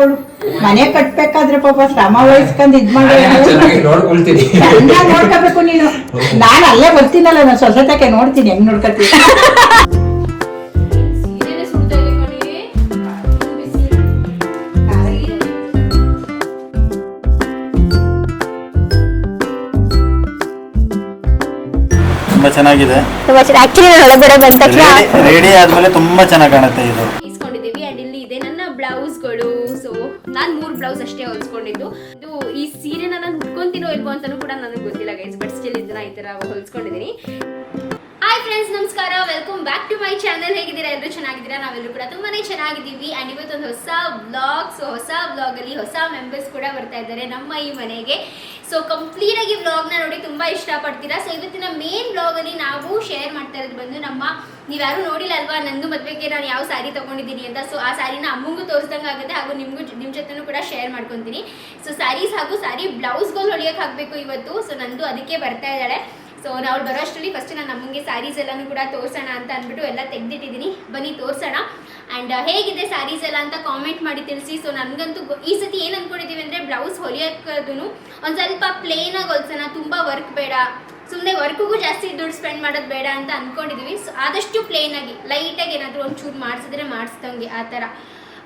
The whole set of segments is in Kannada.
ಅವಳು ಮನೆ ಕಟ್ಬೇಕಾದ್ರೆ ಪಾಪ ಶ್ರಮ ವಹಿಸ್ಕೊಂಡ್ ಇದ್ ಮಾಡಿ ನೋಡ್ಕೊಳ್ತೀನಿ. ಚೆನ್ನಾಗಿ ನೋಡ್ಕೋಬೇಕು ನೀನು. ನಾನು ಅಲ್ಲೇ ಬರ್ತೀನಲ್ಲ, ನಾನು ಸ್ವಚ್ಛತೆಗೆ ನೋಡ್ತೀನಿ ಹೆಂಗ್ ನೋಡ್ಕೊತೀನಿ. ತುಂಬಾ ಚೆನ್ನಾಗಿದೆ. ಆಕ್ಚುಲಿ ಒಳಗಡೆ ಬಂದ ತಕ್ಷಣ ರೆಡಿ ಆದ್ಮೇಲೆ ತುಂಬಾ ಚೆನ್ನಾಗಿ ಕಾಣುತ್ತೆ ಇದು. ಇಸ್ಕೊಂಡಿದ್ದೀವಿ ಅಂಡ್ ಇಲ್ಲಿ ಇದೆ ನನ್ನ ಬ್ಲೌಸ್ಗಳು. ಸೊ ನಾನು 3 ಬ್ಲೌಸ್ ಅಷ್ಟೇ ಹೊಲ್ಸ್ಕೊಂಡಿದ್ದು. ಇದು ಈ ಸೀರೆನ ನಾನು ಉಟ್ಕೊಂತೀನೋ ಇಲ್ವೋ ಅಂತಾನೂ ಕೂಡ ನನಗೆ ಗೊತ್ತಿಲ್ಲ ಗೈಸ್, ಬಟ್ ಸ್ಟಿಲ್ ಇದನ್ನ ಈ ತರ ಹೊಲ್ಸ್ಕೊಂಡಿದ್ದೀನಿ. ಹಾಯ್ ಫ್ರೆಂಡ್ಸ್, ನಮಸ್ಕಾರ, welcome back to my channel. ಹೇಗಿದ್ದೀರಾ? ಎಲ್ಲರೂ ಚೆನ್ನಾಗಿದ್ದೀರಾ? ನಾವೆಲ್ಲರೂ ಕೂಡ ತುಂಬಾನೇ ಚೆನ್ನಾಗಿದ್ದೀವಿ. ಅಂಡ್ ಇವತ್ತೊಂದು ಹೊಸ ವ್ಲಾಗ್. ಸೊ ಹೊಸ ವ್ಲಾಗ್ ಅಲ್ಲಿ ಹೊಸ ಮೆಂಬರ್ಸ್ ಕೂಡ ಬರ್ತಾ ಇದ್ದಾರೆ ನಮ್ಮ ಈ ಮನೆಗೆ. ಸೊ ಕಂಪ್ಲೀಟ್ ಆಗಿ ವ್ಲಾಗ್ನ ನೋಡಿ ತುಂಬಾ ಇಷ್ಟಪಡ್ತೀರಾ. ಸೊ ಇವತ್ತಿನ ಮೇನ್ ವ್ಲಾಗ್ ಅಲ್ಲಿ ನಾವು ಶೇರ್ ಮಾಡ್ತಾ ಇರೋದು ಬಂದು ನೀವ್ಯಾರು ನೋಡಿಲ್ಲ ಅಲ್ವಾ, ನಂದು ಮದ್ವೆಗೆ ನಾನು ಯಾವ ಸ್ಯಾರಿ ತಗೊಂಡಿದ್ದೀನಿ ಅಂತ. ಸೊ ಆ ಸ್ಯಾರಿನ ಅಮ್ಮಂಗೂ ತೋರಿಸ್ದಂಗೆ ಆಗುತ್ತೆ, ಹಾಗೂ ನಿಮ್ಮ ಜೊತೆನೂ ಕೂಡ ಶೇರ್ ಮಾಡ್ಕೊತೀನಿ. ಸೊ ಸ್ಯಾರೀಸ್ ಹಾಗೂ ಸ್ಯಾರಿ ಬ್ಲೌಸ್ಗಳು ಹೊಲಿಯೋಕೆ ಹಾಕಬೇಕು ಇವತ್ತು. ಸೊ ನಂದು ಅದಕ್ಕೆ ಬರ್ತಾ ಇದ್ದಾಳೆ. ಸೊ ನಾವು ಬರೋ ಅಷ್ಟರಲ್ಲಿ ಫಸ್ಟ್ ನಾನು ನಮಗೆ ಸ್ಯಾರೀಸ್ ಎಲ್ಲನೂ ಕೂಡ ತೋರಿಸೋಣ ಅಂತ ಅಂದ್ಬಿಟ್ಟು ಎಲ್ಲ ತೆಗೆದಿಟ್ಟಿದ್ದೀನಿ. ಬನ್ನಿ ತೋರಿಸೋಣ. ಆ್ಯಂಡ್ ಹೇಗಿದೆ ಸ್ಯಾರೀಸ್ ಎಲ್ಲ ಅಂತ ಕಾಮೆಂಟ್ ಮಾಡಿ ತಿಳಿಸಿ. ಸೊ ನನಗಂತೂ ಈ ಸತಿ ಏನು ಅಂದ್ಕೊಂಡಿದ್ದೀವಿ ಅಂದರೆ ಬ್ಲೌಸ್ ಹೊಲಿಯೋಕ್ಕೂ ಒಂದು ಸ್ವಲ್ಪ ಪ್ಲೇನಾಗಿ ಹೊಲ್ಸೋಣ, ತುಂಬ ವರ್ಕ್ ಬೇಡ, ಸುಮ್ಮನೆ ವರ್ಕ್ಗೂ ಜಾಸ್ತಿ ದುಡ್ಡು ಸ್ಪೆಂಡ್ ಮಾಡೋದು ಬೇಡ ಅಂತ ಅಂದ್ಕೊಂಡಿದ್ದೀವಿ. ಸೊ ಆದಷ್ಟು ಪ್ಲೇನಾಗಿ ಲೈಟಾಗಿ ಏನಾದರೂ ಒಂಚೂರು ಮಾಡಿಸಿದ್ರೆ ಮಾಡಿಸ್ದಂಗೆ ಆ ಥರ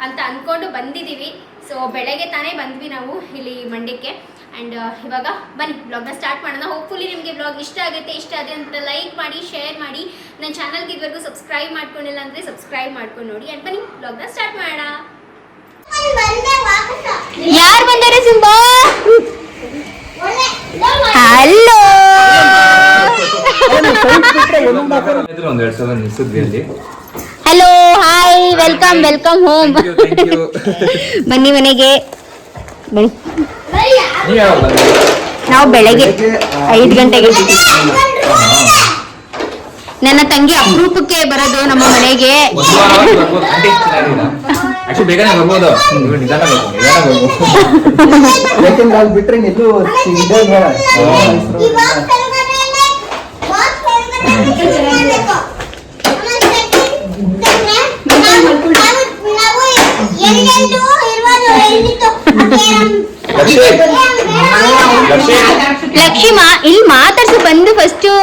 ಅಂತ ಅಂದ್ಕೊಂಡು ಬಂದಿದ್ದೀವಿ. ಸೊ ಬೆಳಗ್ಗೆ ತಾನೇ ಬಂದ್ವಿ ನಾವು ಇಲ್ಲಿ ಮಂಡ್ಯಕ್ಕೆ. ಆ್ಯಂಡ್ ಇವಾಗ ಬನ್ನಿ ಬ್ಲಾಗ್ನ ಸ್ಟಾರ್ಟ್ ಮಾಡೋಣ. ಹೋಪ್ಫುಲಿ ನಿಮಗೆ ಬ್ಲಾಗ್ ಇಷ್ಟ ಆಗುತ್ತೆ. ಇಷ್ಟ ಆಗಿದೆ ಅಂತ ಲೈಕ್ ಮಾಡಿ, ಶೇರ್ ಮಾಡಿ. ನನ್ನ ಚಾನಲ್ಗೆ ಇದುವರೆಗೂ ಸಬ್ಸ್ಕ್ರೈಬ್ ಮಾಡ್ಕೊಂಡಿಲ್ಲ ಅಂದರೆ ಸಬ್ಸ್ಕ್ರೈಬ್ ಮಾಡ್ಕೊಂಡು ನೋಡಿ. ಆ್ಯಂಡ್ ಬನ್ನಿ ಬ್ಲಾಗ್ನ ಸ್ಟಾರ್ಟ್ ಮಾಡೋಣ. ಯಾರು ಬಂದಾರೆ Simba? Hello, hello, hi, welcome welcome home. ಬನ್ನಿ ಮನೆಗೆ ಬನ್ನಿ. ನಾವು ಬೆಳಗ್ಗೆ 5 ಗಂಟೆಗೆ ನನ್ನ ತಂಗಿ ಅಪರೂಪಕ್ಕೆ ಬರೋದು ನಮ್ಮ ಮನೆಗೆ. ಲಕ್ಷ್ಮಿ ಇಲ್ಲಿ ಮಾತಾಡ್ಸು ಬಂದು ಫಸ್ಟು.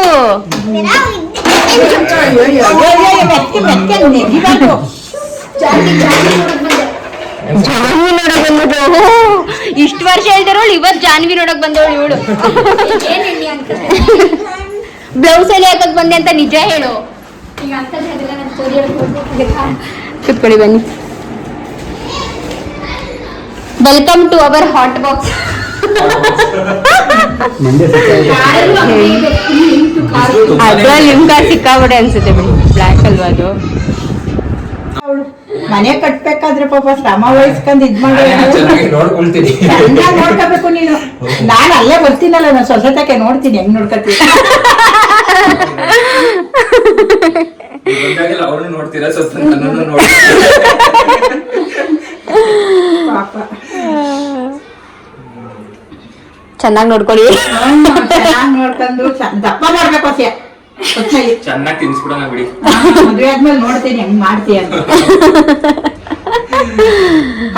ಜಾನ್ವಿ ನೋಡಕ್ ಬಂದ್ಬಿಟ್ಟು ಇಷ್ಟು ವರ್ಷ ಹೇಳ್ತಾರೋಳು, ಇವತ್ತು ಜಾನ್ವಿ ನೋಡಕ್ ಬಂದವಳು ಇವಳು. ಬ್ಲೌಸ್ ಅಲ್ಲಿ ಹಾಕಕ್ ಬಂದೆ ಅಂತ ನಿಜ ಹೇಳು. ಕುತ್ಕೊಳ್ಳಿ, ಬನ್ನಿ. Welcome to our hot box. ಅದ್ರಲ್ಲಿ ನಿಮ್ಗ ಸಿಕ್ಕಾಬಿಡೆ ಅನ್ಸುತ್ತೆ ಬಿಡಿ, ಬ್ಲ್ಯಾಕ್ ಅಲ್ವಾ ಅದು. ಮನೆ ಕಟ್ಬೇಕಾದ್ರೆ ಪಾಪ ಶ್ರಮ ವಹಿಸ್ಕೊಂಡ್ ಇದ್ ಮಾಡಿ ನೋಡ್ಕೊಳ್ತೀನಿ. ಚೆನ್ನಾಗಿ ನೋಡ್ಕೋಬೇಕು ನೀನು. ನಾನು ಅಲ್ಲೇ ಬರ್ತೀನಲ್ಲ, ನಾನು ಸ್ವಚ್ಛತೆಗೆ ನೋಡ್ತೀನಿ ಹೆಂಗ್ ನೋಡ್ಕೊತೀನಿ. ಅವ್ರನ್ನು ನೋಡ್ತೀರಾ, ಪಾಪ ಚೆನ್ನಾಗಿ ನೋಡ್ಕೊಳ್ಳಿ. ಚೆನ್ನಾಗಿ ನೋಡ್ಕೊಂಡು ದಪ್ಪ ಮಾಡ್ಬೇಕು ಅಷ್ಟೇ. ಚೆನ್ನಾಗಿ ತಿನ್ಸ್ಬಿಡೋಣ ಬಿಡಿ. ಮದ್ವೆ ಆದ್ಮೇಲೆ ನೋಡ್ತೀನಿ ಹೆಂಗ್ ಮಾಡ್ತೀಯ ಅಂತ.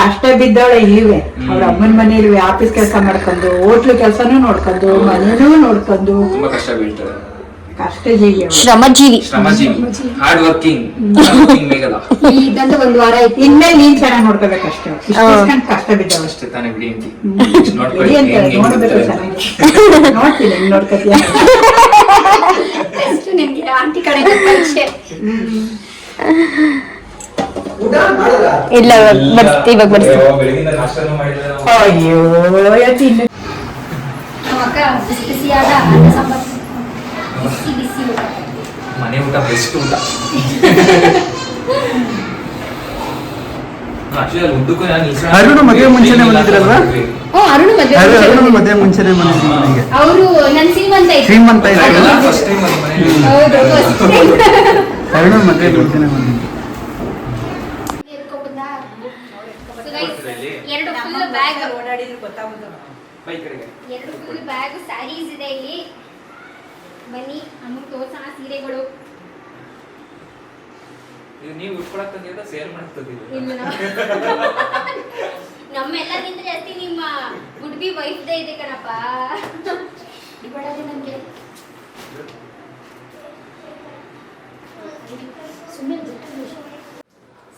ಕಷ್ಟ ಬಿದ್ದವಳೆ ಇಲ್ಲಿವೆ, ಅವ್ರ ಅಮ್ಮನ ಮನೇಲಿ ಆಫೀಸ್ ಕೆಲಸ ಮಾಡ್ಕೊಂಡು, ಹೋಟ್ಲು ಕೆಲಸನೂ ನೋಡ್ಕೊಂಡು, ಮನೇನೂ ನೋಡ್ಕೊಂಡು ತುಂಬಾ ಕಷ್ಟ ಬೀಳ್ತಾರೆ. ಕಷ್ಟ ಜೀವಿ, ಶ್ರಮಜೀವಿ, ಹಾರ್ಡ್ ವರ್ಕಿಂಗ್. ಇದಂತೂ 1 ವಾರ ಆಯ್ತು. ಇನ್ಮೇಲೆ ನೀನ್ ಚೆನ್ನಾಗಿ ನೋಡ್ಕೋಬೇಕಷ್ಟೇ. ಕಷ್ಟ ಬಿದ್ದವ ಅಷ್ಟೇ ತಾನೇ ಬಿಡಿ ಅಂತ ನೋಡ್ಬೇಕು. ಚೆನ್ನಾಗಿ ನೋಡ್ತೀನಿ ಹೆಂಗ್ ನೋಡ್ಕೊತೀಯ. ನಿಮ್ಗೆ ಆಂಟಿ ಕಡೆ ಇಲ್ಲ, ಬರ್ತಿ ಇವಾಗ ಬರ್ತೀವಿ. ಅಯ್ಯೋ ಬಿಸಿಯಾದ ಬಿಸಿ ಊಟ, ಮನೆ ಊಟ ಬೆಸ್ಟ್ ಊಟ. ಅರುಣ್ ಮದುವೆ ಮುಂಚೆನೆ ಬಂದಿದ್ರಲ್ವಾ? ಅರುಣ್ ಮದುವೆ ಮುಂಚೆನೆ ಬಂದಿದ್ರು ಮನೆಗೆ. ಅವರು ನನ್ನ ಶ್ರೀಮಂತ ಅರುಣ್ ಮದುವೆ ಮುಂಚೆನೆ ಬಂದಿದ್ರು. ಎರಡು ಫುಲ್ ಬ್ಯಾಗ್ ಸ್ಯಾರೀಸ್ ಇದೆ ಇಲ್ಲಿ. ಬನ್ನಿ ಅಮ್ಮಗೆ ತೋರ್ಸೋಣ ಸೀರೆಗಳು. ನೀವು ಉಟ್ಕೊಳಕ್ ಸೇಲ್ ಮಾಡ್ತಿದ್ದೀವಿ. ನಮ್ಮೆಲ್ಲರಿಗಿಂತ ಜಾಸ್ತಿ ನಿಮ್ಮ ಗುಡ್ ಬಿ ವೈಫ್ದೇ ಇದೆ ಕಣಪ್ಪ. ಇವಾಗದೆ ನನಗೆ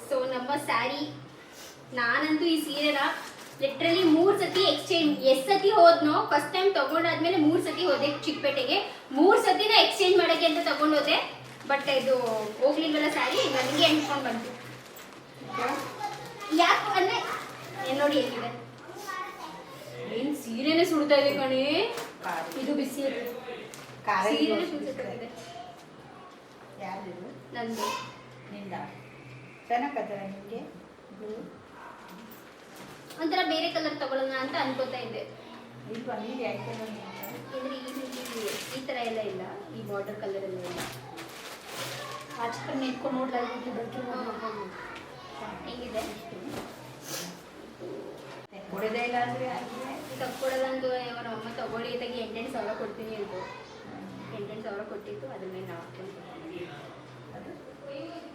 ಸೊ ನಮ್ಮ ಸ್ಯಾರಿ, ನಾನಂತೂ ಈ ಸೀರೆನ ಲಿಟ್ರಲಿ 3 ಸತಿ ಎಕ್ಸ್ಚೇಂಜ್, ಎಷ್ಟು ಸತಿ ಹೋದ್ನೋ, ಫಸ್ಟ್ ಟೈಮ್ ತಗೊಂಡಾದ್ಮೇಲೆ 3 ಸತಿ ಹೋದೆ ಚಿಕ್ಕಪೇಟೆಗೆ. 3 ಸತಿನ ಎಕ್ಸ್ಚೇಂಜ್ ಮಾಡೋಕ್ಕೆ ಅಂತ ತಗೊಂಡೋದೆ. ಬಟ್ ಇದು ಹೋಗ್ಲಿಲ್ವಲ್ಲ ಸ್ಯಾರಿ, ನನಗೆ ಅಂಟ್ಕೊಂಡು ಬಂತು. ಯಾಕೆ ಅಂದರೆ ನೋಡಿ ಹೇಗಿದೆ, ಏನು ಸೀರೆನೇ ಸುಡ್ತಾ ಇದೆ ಕಣೆ. ಇದು ಬಿಸಿ ಸೀರೆನೇ ಸುಡ್ತಾ ಇದೆ. ಯಾರಿದು? ನಂದು. ನಿಂದ ಚೆನ್ನಾಗತ್ತಲ್ಲ ನಿಮಗೆ? ಒಂಥರ ಬೇರೆ ಕಲರ್ ತಗೊಳ್ಳೋಣ ಅಂತ ಅನ್ಕೋತಾ ಇದ್ದೆ. ಇಲ್ವಾ ನೀರು ಯಾಕೆ ಅಂದರೆ ಈ ಥರ ಎಲ್ಲ ಇಲ್ಲ, ಈ ಬಾರ್ಡರ್ ಕಲರ್ ಎಲ್ಲ ಇಲ್ಲ. ಆಚೆ ಕಡೆ ನಿಂತ್ಕೊಂಡು ನೋಡ್ಲಾಗಿದ್ದು ಬಗ್ಗೆ ಹೆಂಗಿದೆ? ಹೊಡೆದೇ ಇಲ್ಲ ಅಂದರೆ ತಕ್ಕೊಡೋದಂದು ನಮ್ಮ ಅಮ್ಮ ತಗೊಳ್ಳಿ ತೆಗಿ 8,000 ಕೊಡ್ತೀನಿ ಅಂತ 8,000 ಕೊಟ್ಟಿತ್ತು. ಅದ್ರ ಮೇಲೆ ನಾವು ಅದು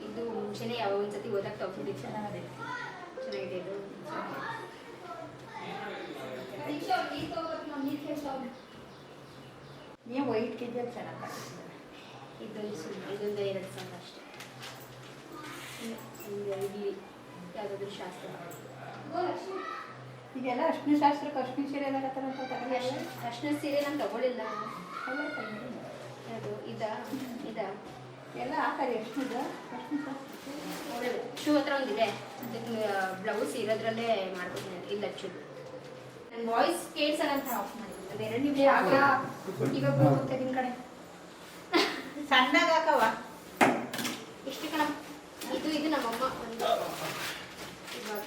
ಇದು ಮುಂಚೆನೇ ಯಾವ ಒಂದ್ಸತಿ ಓದಕ್ಕೆ ತಗೊಂಡಿದ್ದು. ಚೆನ್ನಾಗಿದೆ ಇದು. ನೀವು ವೈಟ್ ಕೆ ಜಿ ಚೆನ್ನಾಗಿ ಕಾಣಿಸ್ತದೆ. ಇದೊಂದು 2,000 ಅಷ್ಟೇ. ಇಲ್ಲಿ ಯಾವುದಾದ್ರೂ ಶಾಸ್ತ್ರ, ಈಗೆಲ್ಲ ಅಶ್ವಿನಿ ಶಾಸ್ತ್ರಕ್ಕೆ ಅಶ್ವಿನಿ ಸೀರೆ ಆಗತ್ತಾರ ಅಂತ ತಗೊಳ್ಳಿ. ಅರ್ಶಿನ ಸೀರೆ ನಾನು ತಗೊಳ್ಳಿಲ್ಲ. ಅದು ಇದಾ ಎಲ್ಲ ಹಾಕರಿ ಅಶ್ವಿನಿದ ಅಶ್ವಿನಿ ಶಾಸ್ತ್ರ. ಶೂ ಹತ್ರ ಒಂದಿದೆ, ಬ್ಲೌಸ್ ಇರೋದ್ರಲ್ಲೇ ಮಾಡ್ಕೊತೀನಿ. ಇಲ್ಲ ಶೂ ನನ್ನ ವಾಯ್ಸ್ ಕೇಳ್ಸಲ್ಲ ಅಂತ ಆಫ್ ಮಾಡಿದ್ದೀನಿ. ಅದು 2 ನಿಮಿಷ ಇವಾಗ ಹೋಗುತ್ತೆ ನಿನ್ನ ಕಡೆ. ಸಣ್ಣಗ ಹಾಕವ ಎಷ್ಟು ಕಣ ಇದು ನಮ್ಮಮ್ಮ ಒಂದು ಇವಾಗ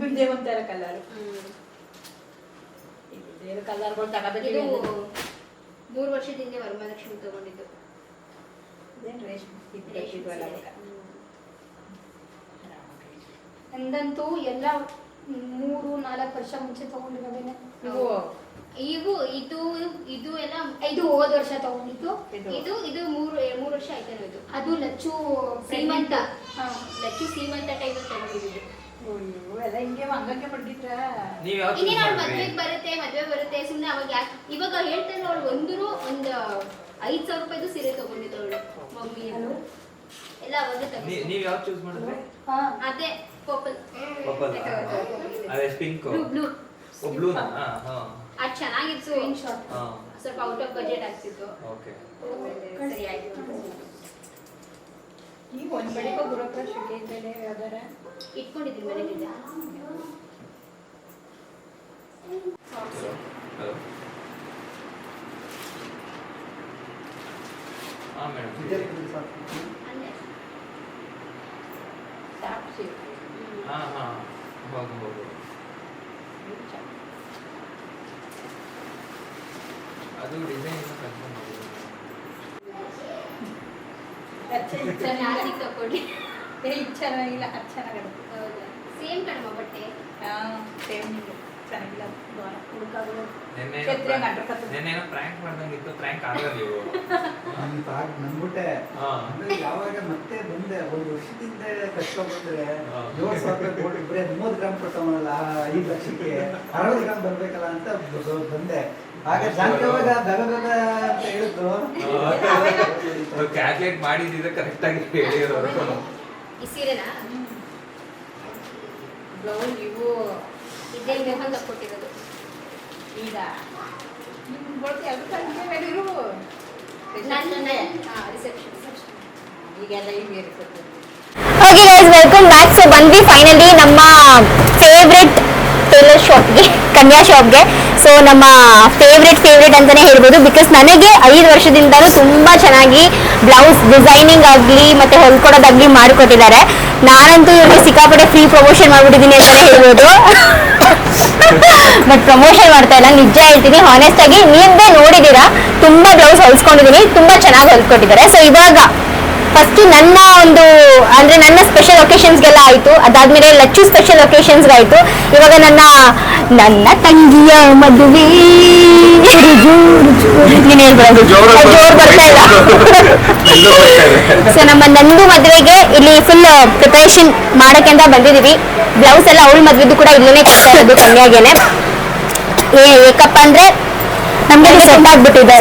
ಇದೇ ಒಂಥರ ಕಲರ್. ಬೇರೆ ಕಲರ್ಗಳು ತಗೋಬೇಕು. ಇದು 3 ವರ್ಷದಿಂದ ವರಮಹಾಲಕ್ಷ್ಮಿ ತಗೊಂಡಿದ್ದು. ಇದೇನು ರೇಷ್ಮೆ ನಂದಂತೂ ಎಲ್ಲ 3-4 ವರ್ಷ ಮುಂಚೆ ತಗೊಂಡಿರೋದೇನೆ. ಇವು ಇದು ಎಲ್ಲ ಇದು ಹೋದ ವರ್ಷ ತಗೊಂಡಿದ್ದು. ಇದು 3 ವರ್ಷ ಆಯ್ತೇನೋ. ಇದು ಅದು ಲಚ್ಚು ಸೀಮಂತ, ಲಚ್ಚು ಸೀಮಂತ ಟೈಪ್ ತಗೊಂಡಿದ್ದು. ಎಲ್ಲ ಹಿಂಗೆ ಹಂಗಂಗೆ ಪಡ್ದಿದ್ರ. ಇನ್ನೇನು ಅವ್ಳು ಮದ್ವೆ ಬರುತ್ತೆ ಸುಮ್ಮನೆ. ಅವಾಗ ಯಾಕೆ ಇವಾಗ ಹೇಳ್ತಾನೆ ಅವಳು ಒಂದು 5,000 ರೂಪಾಯಿದು ಸೀರೆ ತಗೊಂಡಿದ್ದು ಅವಳು ಮಮ್ಮಿ ಎಲ್ಲ ಅವಾಗ ತಗೊಂಡು. ನೀವು ಯಾವ್ದು ಚೂಸ್ ಮಾಡಿದ್ರೆ? ಅದೇ ಪರ್ಪಲ್ ಅದೇ ಪಿಂಕ್ ಬ್ಲೂ ಬ್ಲೂನಾ? ಅದು ಚೆನ್ನಾಗಿತ್ತು. ಸ್ಕ್ರೀನ್ ಶಾಟ್ ಸ್ವಲ್ಪ ಔಟ್ ಆಫ್ ಬಜೆಟ್ ಆಗ್ತಿತ್ತು. ಓಕೆ ಸರಿ ಆಯ್ತು. ನೀವು ಒಂದು ಬೆಳಿಗ್ಗೆ ಗೃಹಪ್ರವೇಶಕ್ಕೆ ಇದ್ದೇನೆ ಯಾವ್ದಾರ ಇಟ್ಕೊಂಡಿದ್ದೀನಿ ಮನೇಲಿದೆ. ಹಲೋ ಹಾಂ ಮೇಡಮ್. ಅಲ್ಲೇ ಸಾಕ್ಷಿ ಹಾಂ ಹೋಗು. ಅದು ಡಿಸೈನ್ ಕನ್ಫರ್ಮ್ ಮಾಡಿದ್ರು. ಯಾರಿಗೆ ತಗೊಂಡು ಚೆನ್ನಾಗಿಲ್ಲ. ಅದು ಚೆನ್ನಾಗಿರುತ್ತೆ. ಹೌದಾ? ಸೇಮ್ ಕಡಿಮೆ ಬಟ್ಟೆ. ಸೇಮ್ ಚೆನ್ನಾಗಿಲ್ಲ. ಹುಡುಕಾಗೋದು ನೆನ್ನೆನೋ ಪ್ರ್ಯಾಂಕ್ ಮಾಡ್ದಂಗಿತ್ತು. ಪ್ರ್ಯಾಂಕ್ ಆಗಲ್ಲ ನೀವು? ನಂದ್ಬಿಟ್ಟೆ ಯಾವಾಗ ಮತ್ತೆ ಬಂದೆ 1 ವರ್ಷದಿಂದ ಕಷ್ಟ ಬಂದ್ರೆ 7,000 ರೂಪಾಯಿ ಬರೀ 30 ಗ್ರಾಮ್ ಕೊಟ್ಟವನಲ್ಲ 5 ಲಕ್ಷಕ್ಕೆ 60 ಗ್ರಾಮ್ ಬರ್ಬೇಕಲ್ಲ ಅಂತ ಬಂದೆ. ಆಗ ಜಾಂಕವಾಗ ದಗದಗ ಅಂತ ಹೇಳಿದ್ರು. ಕ್ಯಾಲ್ಕುಲೇಟ್ ಮಾಡಿದ್ರೆ ಕರೆಕ್ಟ್ ಆಗಿ ಹೇಳಿರೋರು. ಈ ಸೀರೆನಾ? ಬ್ಲೌಸ್ ಇವು ಇದೇ ಮೋಹನ್ ಕೊಟ್ಟಿರೋದು. ಈಗ ಇರು ನನ್ನ ರಿಸೆಪ್ಷನ್. ಈಗೆಲ್ಲ ಹಿಂಗೆ ಇರುತ್ತೆ. Okay guys, welcome back. So ಬಂದ್ವಿ ಫೈನಲಿ ನಮ್ಮ ಫೇವ್ರೆಟ್ ಟೇಲರ್ ಶಾಪ್ಗೆ, ಕನ್ಯಾ ಶಾಪ್ಗೆ. ಸೊ ನಮ್ಮ ಫೇವ್ರೆಟ್ ಅಂತಾನೆ ಹೇಳ್ಬೋದು. ಬಿಕಾಸ್ ನನಗೆ 5 ವರ್ಷದಿಂದಲೂ ತುಂಬಾ ಚೆನ್ನಾಗಿ ಬ್ಲೌಸ್ ಡಿಸೈನಿಂಗ್ ಆಗಲಿ ಮತ್ತೆ ಹೊಲ್ಕೊಡೋದಾಗ್ಲಿ ಮಾಡಿಕೊಟ್ಟಿದ್ದಾರೆ. ನಾನಂತೂ ಇವ್ರಿಗೆ ಸಿಕ್ಕಾಪಟ್ಟೆ ಫ್ರೀ ಪ್ರಮೋಷನ್ ಮಾಡ್ಬಿಟ್ಟಿದ್ದೀನಿ ಅಂತಾನೆ ಹೇಳ್ಬೋದು. ಬಟ್ ಪ್ರಮೋಷನ್ ಮಾಡ್ತಾ ಇಲ್ಲ, ನಿಜ ಹೇಳ್ತೀನಿ. ಹಾನೆಸ್ಟ್ ಆಗಿ ನೀವೇ ನೋಡಿದ್ದೀರಾ, ತುಂಬಾ ಬ್ಲೌಸ್ ಹೊಲ್ಸ್ಕೊಂಡಿದ್ದೀನಿ, ತುಂಬಾ ಚೆನ್ನಾಗಿ ಹೊಲ್ಕೊಟ್ಟಿದ್ದಾರೆ. ಸೊ ಇವಾಗ ಫಸ್ಟ್ ನನ್ನ ಒಂದು ಅಂದ್ರೆ ನನ್ನ ಸ್ಪೆಷಲ್ ಒಕೇಶನ್ಸ್ಗೆಲ್ಲ ಆಯ್ತು, ಅದಾದ್ಮೇಲೆ ಲಚ್ಚು ಸ್ಪೆಷಲ್ ಒಕೇಶನ್ಸ್ಗೆ ಆಯ್ತು. ಇವಾಗ ನನ್ನ ತಂಗಿಯ ಮದುವೆ ನೀನ್ ಹೇಳ್ಬೋದು ಜೋರ್ ಬರ್ತಾ ಇಲ್ಲ. ಸೊ ನಮ್ಮ ನಂದು ಮದುವೆಗೆ ಇಲ್ಲಿ ಫುಲ್ ಪ್ರಿಪರೇಷನ್ ಮಾಡಕ್ಕೆ ಅಂತ ಬಂದಿದೀವಿ. ಬ್ಲೌಸ್ ಎಲ್ಲ ಅವಳ ಮದ್ವೆದು ಕೂಡ ಇಲ್ಲೇ ಕಟ್ತಾ ಇರೋದು ಕನ್ಯಾಗೆನೆ. ಏಕಪ್ಪ ಅಂದ್ರೆ ನಮ್ಗೆ ಸೆಟ್ ಆಗ್ಬಿಟ್ಟಿದೆ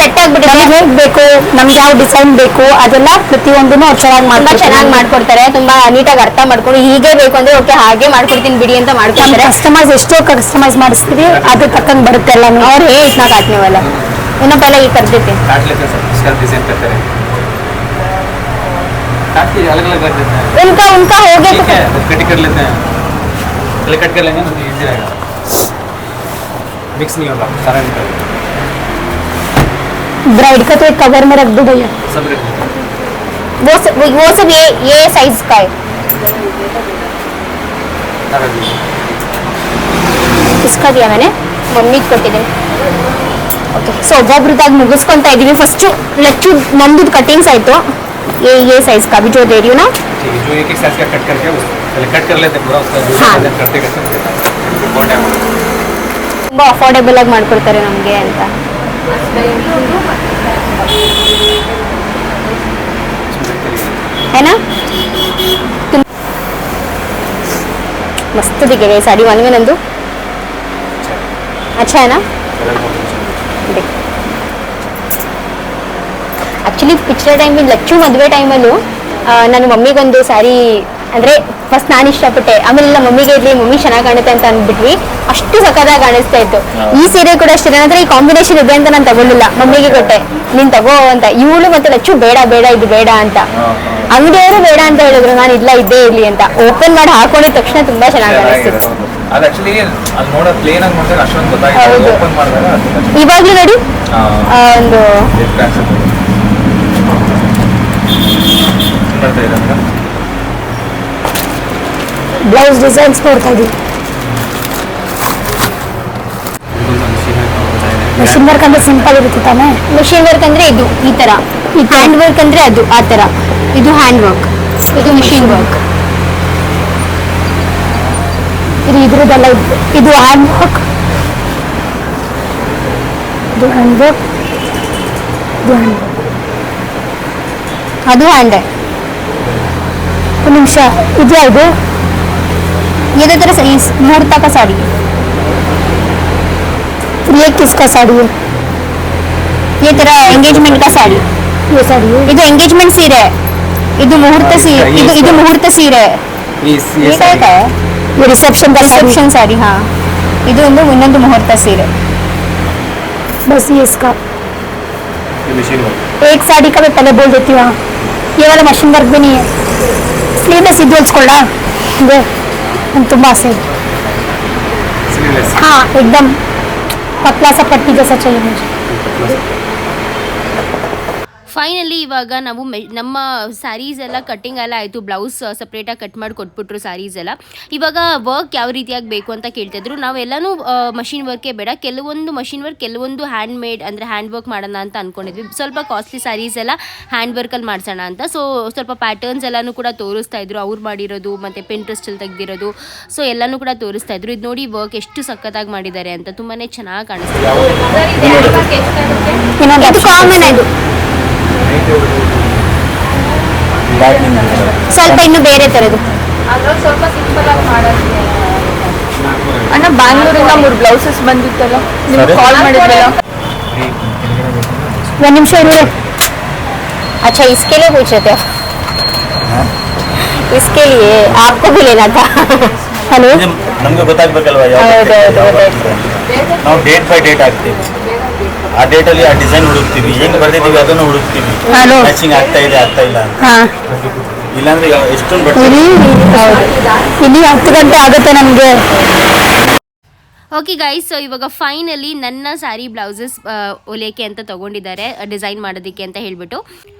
ಹೇಗ್ ಬೇಕು, ನಮ್ಗೆ ಯಾವ ಡಿಸೈನ್ ಬೇಕು ಅದೆಲ್ಲ ಪ್ರತಿಯೊಂದನ್ನು ಚೆನ್ನಾಗಿ ಮಾಡ್ಕೊಡ್ತಾರೆ. ತುಂಬಾ ನೀಟಾಗಿ ಅರ್ಥ ಮಾಡ್ಕೊಂಡು ಹೀಗೆ ಬೇಕು ಅಂದ್ರೆ ಓಕೆ ಹಾಗೆ ಮಾಡ್ಕೊಡ್ತೀನಿ ಬಿಡಿ ಅಂತ ಮಾಡ್ಕೊಡ್ತಾರೆ. ಕಸ್ಟಮೈಸ್ ಎಷ್ಟೋ ಕಸ್ಟಮೈಸ್ ಮಾಡಿಸ್ತೀವಿ, ಅದ್ರ ತಕ್ಕಂಗೆ ಬರುತ್ತೆ ಎಲ್ಲ. ಅವ್ರು ಇಟ್ನಾ ಕಾಟ್ನೇವಲ್ಲ ಇನ್ನೂ ಪೆಲ್ಲ ಈ ಕರ್ದೈತಿ उनका हो गया तो कट कर लेते हैं, पहले कट कर लेंगे ना तो इजी रहेगा, मिक्स नहीं होगा सारा निकल ब्राइड का तो एक कवर में रख दो भैया, सब रख वो सब ये साइज का है. इसका दिया मैंने मम्मी ಕೊಟ್ಟಿದ್ದೀನಿ. ಓಕೆ ಸೊ ಒಬ್ಬೊಬ್ರದಾಗಿ ಮುಗಿಸ್ಕೊಂತಾ ಇದೀವಿ. ಫಸ್ಟ್ ಲಚ್ಚು ನಮ್ದು ಕಟಿಂಗ್ಸ್ ಆಯ್ತು. ये साइज का भी जो दे रही हूँ ना, ठीक है, जो एक एक साइज का कट करके पहले कट कर लेते हैं पूरा उसका जो हाँ. करते ತುಂಬಾ ಅಫೋರ್ಡೆಬಲ್ ಆಗಿ ಮಾಡ್ಕೊಡ್ತಾರೆ ನಮಗೆ ಅಂತ. है ना, मस्त दिखे गए साड़ी वाली में नंदू. अच्छा है ना. ಆ್ಯಕ್ಚುಲಿ ಪಿಕ್ಚರ್ ಟೈಮಲ್ಲಿ ಲಚ್ಚು ಮದುವೆ ಟೈಮಲ್ಲೂ ನನ್ನ ಮಮ್ಮಿಗೊಂದು ಸ್ಯಾರಿ ಅಂದರೆ ಫಸ್ಟ್ ನಾನು ಇಷ್ಟಪಟ್ಟೆ, ಆಮೇಲೆ ನಮ್ಮ ಮಮ್ಮಿಗೆ ಇರಲಿ ಮಮ್ಮಿ ಚೆನ್ನಾಗಿ ಕಾಣುತ್ತೆ ಅಂತ ಅಂದ್ಬಿಟ್ವಿ. ಅಷ್ಟು ಸಖತ್ತಾಗಿ ಕಾಣಿಸ್ತಾ ಇತ್ತು. ಈ ಸೀರೆ ಕೂಡ ಅಷ್ಟೇ, ಏನಂದ್ರೆ ಈ ಕಾಂಬಿನೇಷನ್ ಇದೆ ಅಂತ ನಾನು ತಗೊಳ್ಳಿಲ್ಲ, ಮಮ್ಮಿಗೆ ಕೊಟ್ಟೆ ನೀನು ತಗೋ ಅಂತ. ಇವಳು ಮತ್ತೆ ಲಚ್ಚು ಬೇಡ ಇದು ಬೇಡ ಅಂತ, ಅಂಗಡಿಯವರು ಬೇಡ ಅಂತ ಹೇಳಿದ್ರು. ನಾನು ಇಲ್ಲ ಇದ್ದೇ ಇರಲಿ ಅಂತ ಓಪನ್ ಮಾಡಿ ಹಾಕೊಂಡಿದ ತಕ್ಷಣ ತುಂಬಾ ಚೆನ್ನಾಗಿ ಕಾಣಿಸ್ತಿತ್ತು. ಅದು ಆಕ್ಚುಲಿ ಅಲ್ಲಿ ನೋಡೋ ಪ್ಲೇನ್ ಆಗಿ ನೋಡಿದ್ರೆ ಅಷ್ಟೊಂದು ಗೊತ್ತಾಗಿಲ್ಲ, ಓಪನ್ ಮಾಡಿದಾಗ ಇವಾಗ್ಲೂ ನೋಡಿ ಒಂದು ಬ್ಲೌಸ್ ಡಿಸೈನ್ಸ್ ನೋಡ್ತಾ ಇದ್ದೀವಿ. ಮಿಷಿನ್ ವರ್ಕ್ ಅಂದ್ರೆ ಸಿಂಪಲ್ ಇರುತ್ತೆ ತಾನೆ. ಮಿಷಿನ್ ವರ್ಕ್ ಅಂದ್ರೆ ಇದು ಈ ತರ, ಈ ಹ್ಯಾಂಡ್ ವರ್ಕ್ ಅಂದ್ರೆ ಅದು ಆ ತರ. ಇದು ಹ್ಯಾಂಡ್ ವರ್ಕ್, ಇದು ಮಿಷಿನ್ ವರ್ಕ್. ಇದ್ರದ್ದೆಲ್ಲ ಇದು ಹ್ಯಾಂಡ್ ವರ್ಕ್, ಇದು ಹ್ಯಾಂಡ್ ವರ್ಕ್, ಇದು ಹ್ಯಾಂಡ್ ವರ್ಕ್, ಅದು ಹ್ಯಾಂಡ್. ಒಂದು ನಿಮಿಷ, ಇದೆಯಾ ಇದು ये तरह से इस मुहूर्त का साड़ी, ये किसका साड़ी है? ये तेरा एंगेजमेंट का साड़ी, ये साड़ी है. ಇದು ಎಂಗೇಜ್ಮೆಂಟ್ ಸೀರೆ, ಇದು ಮುಹೂರ್ತ ಸೀರೆ, ಇದು ಮುಹೂರ್ತ ಸೀರೆ. ये क्या है? ये रिसेप्शन साड़ी. हाँ, ಇದು ಒಂದು ಇನ್ನೊಂದು ಮುಹೂರ್ತ ಸೀರೆ. बस ये इसका एक साड़ी का मैं पहले बोल देती हूँ. ये वाला मशीन वर्क भी नहीं है, स्लीवलेस ಇದು ಹೊಲ್ಸ್ಕೊಳ್ಳಾ ಇದೆ ತುಂಬಾ ಆಸೆ. हाँ एकदम पतला सा पट्टी जैसा चाहिए मुझे. ಫೈನಲಿ ಇವಾಗ ನಾವು ನಮ್ಮ ಸ್ಯಾರೀಸ್ ಎಲ್ಲ ಕಟ್ಟಿಂಗ್ ಎಲ್ಲ ಆಯಿತು. ಬ್ಲೌಸ್ ಸಪ್ರೇಟಾಗಿ ಕಟ್ ಮಾಡಿ ಕೊಟ್ಬಿಟ್ರು ಸ್ಯಾರೀಸ್ ಎಲ್ಲ. ಇವಾಗ ವರ್ಕ್ ಯಾವ ರೀತಿಯಾಗಿ ಬೇಕು ಅಂತ ಕೇಳ್ತಿದ್ರು. ನಾವೆಲ್ಲನೂ ಮಷಿನ್ ವರ್ಕೇ ಬೇಡ, ಕೆಲವೊಂದು ಮಷಿನ್ ವರ್ಕ್, ಕೆಲವೊಂದು ಹ್ಯಾಂಡ್ ಮೇಡ್ ಅಂದರೆ ಹ್ಯಾಂಡ್ ವರ್ಕ್ ಮಾಡೋಣ ಅಂತ ಅಂದ್ಕೊಂಡಿದ್ವಿ. ಸ್ವಲ್ಪ ಕಾಸ್ಟ್ಲಿ ಸ್ಯಾರೀಸ್ ಎಲ್ಲ ಹ್ಯಾಂಡ್ ವರ್ಕಲ್ಲಿ ಮಾಡಿಸೋಣ ಅಂತ. ಸೊ ಸ್ವಲ್ಪ ಪ್ಯಾಟರ್ನ್ಸ್ ಎಲ್ಲನೂ ಕೂಡ ತೋರಿಸ್ತಾ ಇದ್ರು, ಅವ್ರು ಮಾಡಿರೋದು ಮತ್ತು ಪಿಂಟ್ರೆಸ್ಟಲ್ಲಿ ತೆಗೆದಿರೋದು. ಸೊ ಎಲ್ಲನೂ ಕೂಡ ತೋರಿಸ್ತಾ ಇದ್ರು. ಇದು ನೋಡಿ ವರ್ಕ್ ಎಷ್ಟು ಸಖತ್ತಾಗಿ ಮಾಡಿದ್ದಾರೆ ಅಂತ, ತುಂಬಾ ಚೆನ್ನಾಗಿ ಕಾಣಿಸ್ತಿದೆ. ಸ್ವಲ್ಪ ಇನ್ನು ಬೇರೆ ತರದು ಸ್ವಲ್ಪ ಸಿಂಪಲ್ ಆಗಿ ಮಾಡೋದು. ಅಣ್ಣ ಬ್ಯಾಂಗ್ಳೂರಿಂದ 3 ಬ್ಲೌಸಸ್ ಬಂದಿತ್ತಲ್ಲ, ನಿಮ್ಗೆ ಕಾಲ್ ಮಾಡಿದ್ರಲ್ಲ. ಒಂದು ನಿಮಿಷ ಇರು. अच्छा इसके लिए पूछ रहे थे, इसके लिए आपको भी लेना था. हेलो ನಮಗೆ ಗೊತ್ತಾಗಬೇಕಲ್ವಾ ನಾವು ಡೇಟ್ ಬೈ ಡೇಟ್ ಹಾಕ್ತೀವಿ. ಆ ಡೇಟಲ್ಲಿ ಆ ಡಿಸೈನ್ ಹುಡುಕ್ತೀವಿ, ಹೆಂಗೆ ಬರ್ದಿದ್ದೀವಿ ಅದನ್ನು ಹುಡುಕ್ತೀವಿ, ಮ್ಯಾಚಿಂಗ್ ಆಗ್ತಾ ಇಲ್ಲ ಇಲ್ಲಾಂದ್ರೆ ಎಷ್ಟೊಂದು ಬರ್ತೀವಿ. ಇಲ್ಲಿ 10 ಗಂಟೆ ಆಗುತ್ತೆ ನಮಗೆ. ಓಕೆ ಗೈಸ್, ಸೊ ಇವಾಗ ಫೈನಲಿ ನನ್ನ ಸ್ಯಾರಿ ಬ್ಲೌಸಸ್ ಹೊಲಿಯೋಕ್ಕೆ ಅಂತ ತೊಗೊಂಡಿದ್ದಾರೆ, ಡಿಸೈನ್ ಮಾಡೋದಕ್ಕೆ ಅಂತ ಹೇಳಿಬಿಟ್ಟು.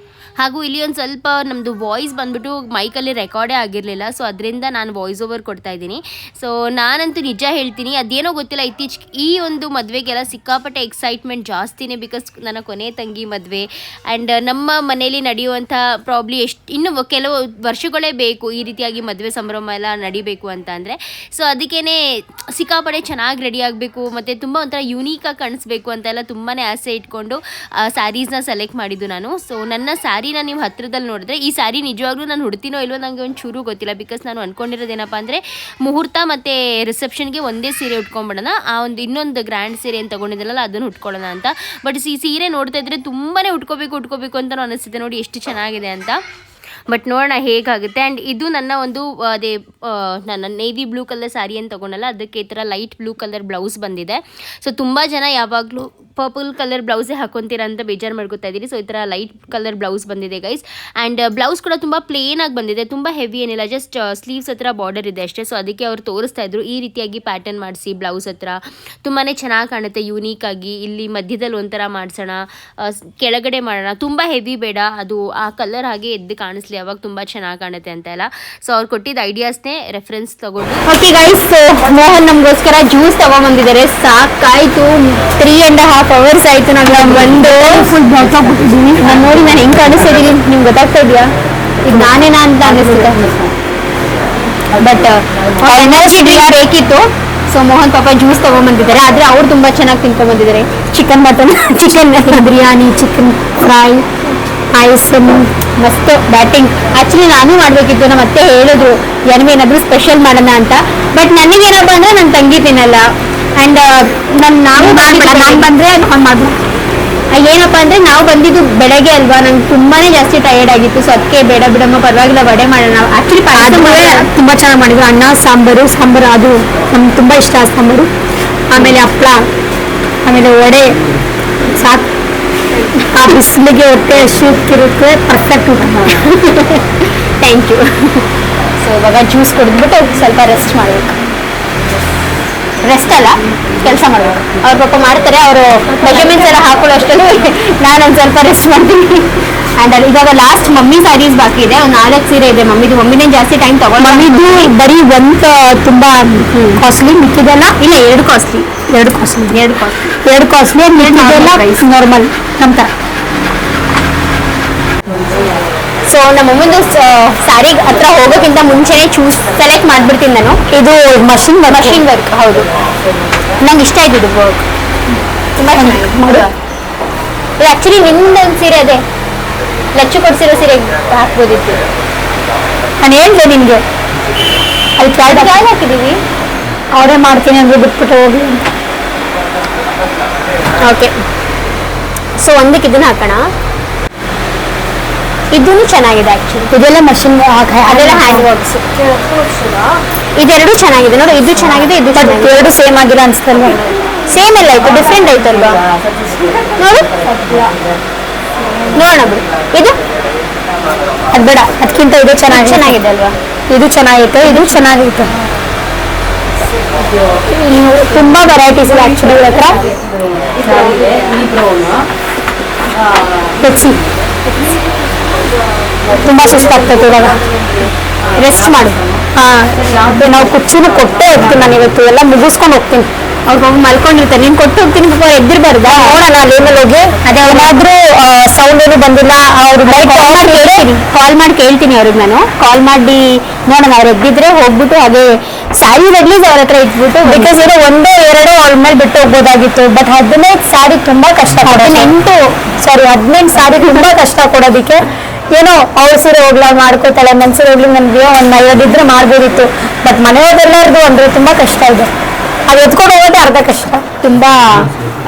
ಹಾಗೂ ಇಲ್ಲಿ ಒಂದು ಸ್ವಲ್ಪ ನಮ್ಮದು ವಾಯ್ಸ್ ಬಂದ್ಬಿಟ್ಟು ಮೈಕಲ್ಲಿ ರೆಕಾರ್ಡೇ ಆಗಿರಲಿಲ್ಲ, ಸೊ ಅದರಿಂದ ನಾನು ವಾಯ್ಸ್ ಓವರ್ ಕೊಡ್ತಾ ಇದ್ದೀನಿ. ಸೊ ನಾನಂತೂ ನಿಜ ಹೇಳ್ತೀನಿ, ಅದೇನೋ ಗೊತ್ತಿಲ್ಲ, ಇತ್ತೀಚೆಗೆ ಈ ಒಂದು ಮದುವೆಗೆಲ್ಲ ಸಿಕ್ಕಾಪಟ್ಟೆ ಎಕ್ಸೈಟ್ಮೆಂಟ್ ಜಾಸ್ತಿನೇ. ಬಿಕಾಸ್ ನನ್ನ ಕೊನೆ ತಂಗಿ ಮದುವೆ ಆ್ಯಂಡ್ ನಮ್ಮ ಮನೇಲಿ ನಡೆಯುವಂಥ ಪ್ರಾಬ್ಲಿ ಇನ್ನೂ ಕೆಲವು ವರ್ಷಗಳೇ ಬೇಕು ಈ ರೀತಿಯಾಗಿ ಮದುವೆ ಸಂಭ್ರಮ ಎಲ್ಲ ನಡಿಬೇಕು ಅಂತ ಅಂದರೆ. ಸೊ ಅದಕ್ಕೇ ಸಿಕ್ಕಾಪಟ್ಟೆ ಚೆನ್ನಾಗಿ ರೆಡಿ ಆಗಬೇಕು ಮತ್ತು ತುಂಬ ಒಂಥರ ಯೂನೀಕಾಗಿ ಕಾಣಿಸ್ಬೇಕು ಅಂತೆಲ್ಲ ತುಂಬಾ ಆಸೆ ಇಟ್ಕೊಂಡು ಸ್ಯಾರೀಸ್ನ ಸೆಲೆಕ್ಟ್ ಮಾಡಿದ್ದು ನಾನು. ಸೊ ನನ್ನ ಸ್ಯಾರಿನ ನೀವು ಹತ್ತಿರದಲ್ಲಿ ನೋಡಿದ್ರೆ, ಈ ಸ್ಯಾರಿ ನಿಜವಾಗ್ಲೂ ನಾನು ಹುಡ್ತೀನೋ ಇಲ್ವೋ ನನಗೆ ಒಂದು ಚೂರು ಗೊತ್ತಿಲ್ಲ. ಬಿಕಾಸ್ ನಾನು ಅಂದ್ಕೊಂಡಿರೋದೇನಪ್ಪ ಅಂದರೆ ಮುಹೂರ್ತ ಮತ್ತು ರಿಸೆಪ್ಷನ್ಗೆ ಒಂದೇ ಸೀರೆ ಉಟ್ಕೊಂಡ್ಬಿಡೋಣ, ಆ ಒಂದು ಇನ್ನೊಂದು ಗ್ರ್ಯಾಂಡ್ ಸೀರೆ ಏನು ತೊಗೊಂಡಿದ್ದಲ್ಲ ಅದನ್ನು ಉಟ್ಕೊಳ್ಳೋಣ ಅಂತ. ಬಟ್ ಈ ಸೀರೆ ನೋಡ್ತಾ ಇದ್ರೆ ತುಂಬಾ ಉಟ್ಕೋಬೇಕು ಅಂತ ಅನಿಸ್ತಿದೆ. ನೋಡಿ ಎಷ್ಟು ಚೆನ್ನಾಗಿದೆ ಅಂತ. ಬಟ್ ನೋಡೋಣ ಹೇಗಾಗುತ್ತೆ. ಆ್ಯಂಡ್ ಇದು ನನ್ನ ಒಂದು ಅದೇ ನನ್ನ ನೇವಿ ಬ್ಲೂ ಕಲರ್ ಸ್ಯಾರಿ ಏನು ತೊಗೊಂಡಲ್ಲ, ಅದಕ್ಕೆ ಈ ಥರ ಲೈಟ್ ಬ್ಲೂ ಕಲರ್ ಬ್ಲೌಸ್ ಬಂದಿದೆ. ಸೊ ತುಂಬ ಜನ ಯಾವಾಗಲೂ ಪರ್ಪಲ್ ಕಲರ್ ಬ್ಲೌಸೇ ಹಾಕೊತೀರ ಅಂತ ಬೇಜಾರು ಮಾಡ್ಕೊತಾ ಇದ್ದೀರಿ. ಸೊ ಈ ಥರ ಲೈಟ್ ಕಲರ್ ಬ್ಲೌಸ್ ಬಂದಿದೆ ಗೈಸ್. ಆ್ಯಂಡ್ ಬ್ಲೌಸ್ ಕೂಡ ತುಂಬ ಪ್ಲೇನಾಗಿ ಬಂದಿದೆ, ತುಂಬ ಹೆವಿ ಏನಿಲ್ಲ, ಜಸ್ಟ್ ಸ್ಲೀವ್ಸ್ ಹತ್ರ ಬಾರ್ಡರ್ ಇದೆ ಅಷ್ಟೇ. ಸೊ ಅದಕ್ಕೆ ಅವ್ರು ತೋರಿಸ್ತಾ ಇದ್ರು ಈ ರೀತಿಯಾಗಿ ಪ್ಯಾಟರ್ನ್ ಮಾಡಿಸಿ ಬ್ಲೌಸ್ ಹತ್ರ ತುಂಬಾ ಚೆನ್ನಾಗಿ ಕಾಣುತ್ತೆ ಯೂನೀಕಾಗಿ. ಇಲ್ಲಿ ಮಧ್ಯದಲ್ಲಿ ಒಂಥರ ಮಾಡಿಸೋಣ, ಕೆಳಗಡೆ ಮಾಡೋಣ, ತುಂಬ ಹೆವಿ ಬೇಡ, ಅದು ಆ ಕಲರ್ ಹಾಗೆ ಎದ್ದು ಕಾಣಿಸ್ಲಿ, ಅವಾಗ ತುಂಬ ಚೆನ್ನಾಗಿ ಕಾಣುತ್ತೆ ಅಂತೆಲ್ಲ. ಸೊ ಅವ್ರು ಕೊಟ್ಟಿದ್ದ ಐಡಿಯಾಸ್ನೇ ರೆಫರೆನ್ಸ್ ತಗೊಂಡು. ಓಕೆ ಗೈಸ್, ಮೋಹನ್ ನಮಗೋಸ್ಕರ ಜ್ಯೂಸ್ ತಗೊಂಡ್ಬಂದಿದ್ದಾರೆ. ಸಾಕಾಯ್ತು, 3.5 hours ಆಯ್ತು ನಾವು ಬಂದು. ಫುಲ್ ಬರ್ತಾಬಿಟ್ಟಿದ್ದೀನಿ ನಾನು. ನೋಡಿ ನಾನು ಹೆಂಗೆ ಕಾಣಿಸ್ತಿದ್ದೀನಿ ನಿಮ್ಗೆ ಗೊತ್ತಾಗ್ತಾ ಇದೆಯಾ? ಈಗ ನಾನೇನಾ ಅಂತ ಅನ್ನಿಸ್ತಿದೆ. ಬಟ್ ಎನರ್ಜಿ ಡ್ರಿಂಕ್ ಬೇಕಿತ್ತು. ಸೊ ಮೋಹನ್ ಪಾಪ ಜ್ಯೂಸ್ ತೊಗೊಂಬಂದಿದ್ದಾರೆ. ಆದರೆ ಅವ್ರು ತುಂಬ ಚೆನ್ನಾಗಿ ತಿನ್ಕೊಂಡ್ಬಂದಿದ್ದಾರೆ. Chicken mutton, chicken biryani, chicken fry, ice, ಮಸ್ತ್ ಬ್ಯಾಟಿಂಗ್. ಆ್ಯಕ್ಚುಲಿ ನಾನು ಮಾಡಬೇಕಿತ್ತು, ನಮ್ಮ ಅತ್ತೆ ಹೇಳಿದ್ರು ಏನಾದರೂ ಸ್ಪೆಷಲ್ ಮಾಡೋಣ ಅಂತ. ಬಟ್ ನನಗೇನಪ್ಪ ಅಂದರೆ ನನ್ನ ತಂಗಿ ತಿನ್ನಲ್ಲ. ಆ್ಯಂಡ್ ನಾನು ಬಂದರೆ ಅವ್ನು ಮಾಡ್ಬೋದು. ಏನಪ್ಪ ಅಂದರೆ ನಾವು ಬಂದಿದ್ದು ಬೆಳಗ್ಗೆ ಅಲ್ವಾ, ನಂಗೆ ತುಂಬಾ ಜಾಸ್ತಿ ಟಯರ್ಡ್ ಆಗಿತ್ತು. ಸೊ ಅದಕ್ಕೆ ಬೇಡ ಬಿಡಮ್ಮ ಪರವಾಗಿಲ್ಲ ವಡೆ ಮಾಡೋಣ. ಆ್ಯಕ್ಚುಲಿ ತುಂಬ ಚೆನ್ನಾಗಿ ಮಾಡಿದ್ರು. ಅನ್ನ ಸಾಂಬಾರು ಅದು ನಮ್ಗೆ ತುಂಬ ಇಷ್ಟ ಆ ಸಾಂಬಾರು. ಆಮೇಲೆ ಹಪ್ಪಳ, ಆಮೇಲೆ ವಡೆ, ಸಾಕು. ಆ ಬಿಸಿಲಿಗೆ ಹೊಟ್ಟೆ ಹಸಿರುತ್ತೆ, ಪರ್ಫೆಕ್ಟ್ ಊಟ. Thank you. ಸೊ ಇವಾಗ ಜ್ಯೂಸ್ ಕುಡಿದ್ಬಿಟ್ಟು ಸ್ವಲ್ಪ ರೆಸ್ಟ್ ಮಾಡಬೇಕು. ರೆಸ್ಟ್ ಅಲ್ಲ, ಕೆಲಸ ಮಾಡಬೇಕು. ಅವ್ರ ಪಾಪ ಮಾಡ್ತಾರೆ, ಅವರು ಮೆಜರ್ಮೆಂಟ್ಸ್ ಎಲ್ಲ ಹಾಕೊಳ್ಳೋ ಅಷ್ಟರಲ್ಲಿ ನಾನೊಂದು ಸ್ವಲ್ಪ ರೆಸ್ಟ್ ಮಾಡ್ತೀನಿ. ಆ್ಯಂಡ್ ಅಲ್ಲಿ ಇವಾಗ ಲಾಸ್ಟ್ ಮಮ್ಮಿ ಸ್ಯಾರೀಸ್ ಬಾಕಿ ಇದೆ. ಒಂದು 4 ಸೀರೆ ಇದೆ ಮಮ್ಮಿದು. ಮಮ್ಮಿನೇ ಜಾಸ್ತಿ ಟೈಮ್ ತಗೊಂಡು, ಮಮ್ಮಿದು ಬರೀ ಒಂದು ತುಂಬ ಕಾಸ್ಟ್ಲಿ, ಮಿಕ್ಕಿದೆಲ್ಲ ಇಲ್ಲ 2 ಕಾಸ್ಟ್ಲಿ ನಾರ್ಮಲ್ ನಮ್ಮ ಥರ. ಸೊ ನಮ್ಮ ಮುಂದೆ ಸ್ಯಾರಿ ಹತ್ರ ಹೋಗೋಕ್ಕಿಂತ ಮುಂಚೆನೇ ಸೆಲೆಕ್ಟ್ ಮಾಡಿಬಿಡ್ತೀನಿ ನಾನು. ಇದು ಮಷಿನ್ ವರ್ಕ್. ಹೌದು, ನಂಗೆ ಇಷ್ಟ ಆಯ್ತು ಇದು ವರ್ಕ್, ತುಂಬ ಚೆನ್ನಾಗಿ ಮಾಡು. ಇದು ಆ್ಯಕ್ಚುಲಿ ನಿಮ್ದೊಂದು ಸೀರೆ ಅದೇ ಲಚ್ಚು ಕೊಡ್ಸಿರೋ ಸೀರೆ ಹಾಕ್ಬೋದಿತ್ತು. ನಾನು ಹೇಳಿದೆ ನಿಮಗೆ, ಅಲ್ಲಿ ಕ್ಯಾಡ್ ಹಾಕಿದ್ದೀವಿ. ಅವರೇ ಮಾಡ್ತೀನಿ ಅಂದರೆ ಬಿಟ್ಬಿಟ್ಟು ಹೋಗಿ ಅಂತ. ಓಕೆ, ಸೊ ಒಂದಕ್ಕೆ ಇದನ್ನು ಹಾಕೋಣ. ಇದೂ ಚೆನ್ನಾಗಿದೆ ಆ್ಯಕ್ಚುಲಿ. ಇದೆಲ್ಲ ಮಷಿನ್, ಅದೆಲ್ಲ ಹ್ಯಾಂಡ್ ವರ್ಕ್ಸ್. ಇದೆರಡು ಚೆನ್ನಾಗಿದೆ ನೋಡಿ. ಇದು ಚೆನ್ನಾಗಿದೆ, ಇದು ಚೆನ್ನಾಗಿದೆ. ಎರಡು ಸೇಮ್ ಆಗಿರೋ ಅನ್ಸ್ತಲ್ವ? ಸೇಮ್ ಎಲ್ಲ ಆಯ್ತು, ಡಿಫ್ರೆಂಟ್ ಆಯ್ತಲ್ವಾ? ನೋಡಿ, ನೋಡೋಣ ಬಿಡಿ. ಇದು ಅದು ಬೇಡ, ಅದಕ್ಕಿಂತ ಇದು ಚೆನ್ನಾಗಿದೆ ಅಲ್ವಾ? ಇದು ಚೆನ್ನಾಗಿತ್ತು, ಇದು ಚೆನ್ನಾಗಿತ್ತು. ತುಂಬ ವೆರೈಟೀಸ್ ಇದೆ ಆ್ಯಕ್ಚುಲಿ ಇವ್ರ ಹತ್ರ. ಹೆಚ್ಚಿ ತುಂಬ ಸುಸ್ತಾಗ್ತೈತೆ ಇವಾಗ. ರೆಸ್ಟ್ ಮಾಡು. ನಾವು ಕುರ್ಚಿನೂ ಕೊಟ್ಟೇ ಹೋಗ್ತೀನಿ ನಾನು ಇವತ್ತು. ಎಲ್ಲ ಮುಗಿಸ್ಕೊಂಡು ಹೋಗ್ತೀನಿ. ಅವ್ರು ಹೋಗಿ ಮಲ್ಕೊಂಡಿರ್ತಾರೆ, ನೀನು ಕೊಟ್ಟು ಹೋಗ್ತೀನಿ. ಎದ್ದಿರ್ಬಾರ್ದಾ? ನೋಡೋಣ ಅಲ್ಲೇನಲ್ಲಿ ಹೋಗಿ. ಅದೇ ಏನಾದರೂ ಸೌಂಡ್ ಏನು ಬಂದಿಲ್ಲ, ಅವ್ರು ಕಾಲ್ ಮಾಡಿ ಕೇಳ್ತೀನಿ ಅವ್ರಿಗೆ. ನಾನು ಕಾಲ್ ಮಾಡಿ ನೋಡೋಣ, ಅವ್ರು ಎದ್ದಿದ್ರೆ ಹೋಗ್ಬಿಟ್ಟು ಹಾಗೆ ಸ್ಯಾರಿ ರೆಡ್ಲೀಸ್ ಅವ್ರ ಹತ್ರ ಇಟ್ಬಿಟ್ಟು, ಬಿಕಾಸ್ ಏನೋ 1-2 ಅವ್ರ ಮೇಲೆ ಬಿಟ್ಟು ಹೋಗ್ಬೋದಾಗಿತ್ತು. ಬಟ್ 15 ಸ್ಯಾರಿ ತುಂಬ ಕಷ್ಟ, 18 ಸ್ಯಾರಿ ತುಂಬ ಕಷ್ಟ ಕೊಡೋದಕ್ಕೆ. ಏನೋ ಅವ್ರ ಸೀರೆ ಹೋಗ್ಲಾ ಮಾಡ್ಕೋತಾಳೆ, ನನ್ನ ಸೀರೆ ಹೋಗ್ಲಿ ನನಗೆ ಒಂದು 50 ಇದ್ರೆ ಮಾಡ್ಬೋದಿತ್ತು. ಬಟ್ ಮನೆಯವ್ರೆಲ್ಲರಿಗೂ ಅಂದರೆ ತುಂಬ ಕಷ್ಟ ಇದೆ. ಅದು ಎತ್ಕೊಂಡು ಹೋಗೋದೇ ಅರ್ಧ ಕಷ್ಟ. ತುಂಬ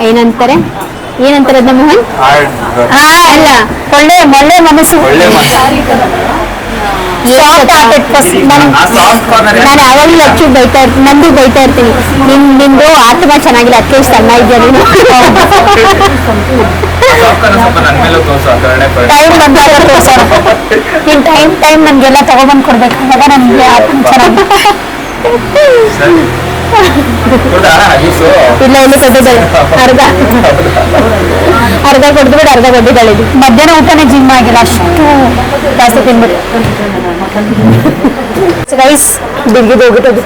ಏನಂತಾರೆ ಅದನ್ನ ಮೋಹನ್? ಅಲ್ಲ, ಒಳ್ಳೆ ಮನಸ್ಸು. ನಾನು ಯಾವಾಗಲೂ ಲಚ್ಚು ಬೈತಾ ಇರ್ತೀನಿ, ನಂದು ಬೈತಾ ಇರ್ತೀನಿ. ನಿಂದು ಆತ್ಮ ಚೆನ್ನಾಗಿಲ್ಲ, ಅದಕ್ಕೆ ಸಣ್ಣ ಇದೆಯಾ ನೀನು. ಟೈಮ್ ಬಂದಾಗ ತೋರ್ಸೋಣ. ನೀನು ಟೈಮ್ ನನಗೆಲ್ಲ ತಗೊಬಂದು ಕೊಡ್ಬೇಕಾದಾಗ ನನಗೆ ಆತ್ಮ ಚೆನ್ನಾಗಿ. ಇಲ್ಲ ಇಲ್ಲಿ ಸದ್ಯದಲ್ಲಿ ಅರ್ಧ. ಅರ್ಧ ಕೊಡ್ಬಿಟ್ಟು ಅರ್ಧ ಕೊಟ್ಟಿದ್ದಾಳೆ. ಮಧ್ಯಾಹ್ನ ಊಟನೇ ಜಿಮ್ ಆಗಿಲ್ಲ, ಅಷ್ಟು ಜಾಸ್ತಿ ತಿನ್ಬಿಟ್ಟು. ಗೈಸ್ ಬಿಗಿದು ಹೋಗುತ್ತದೆ.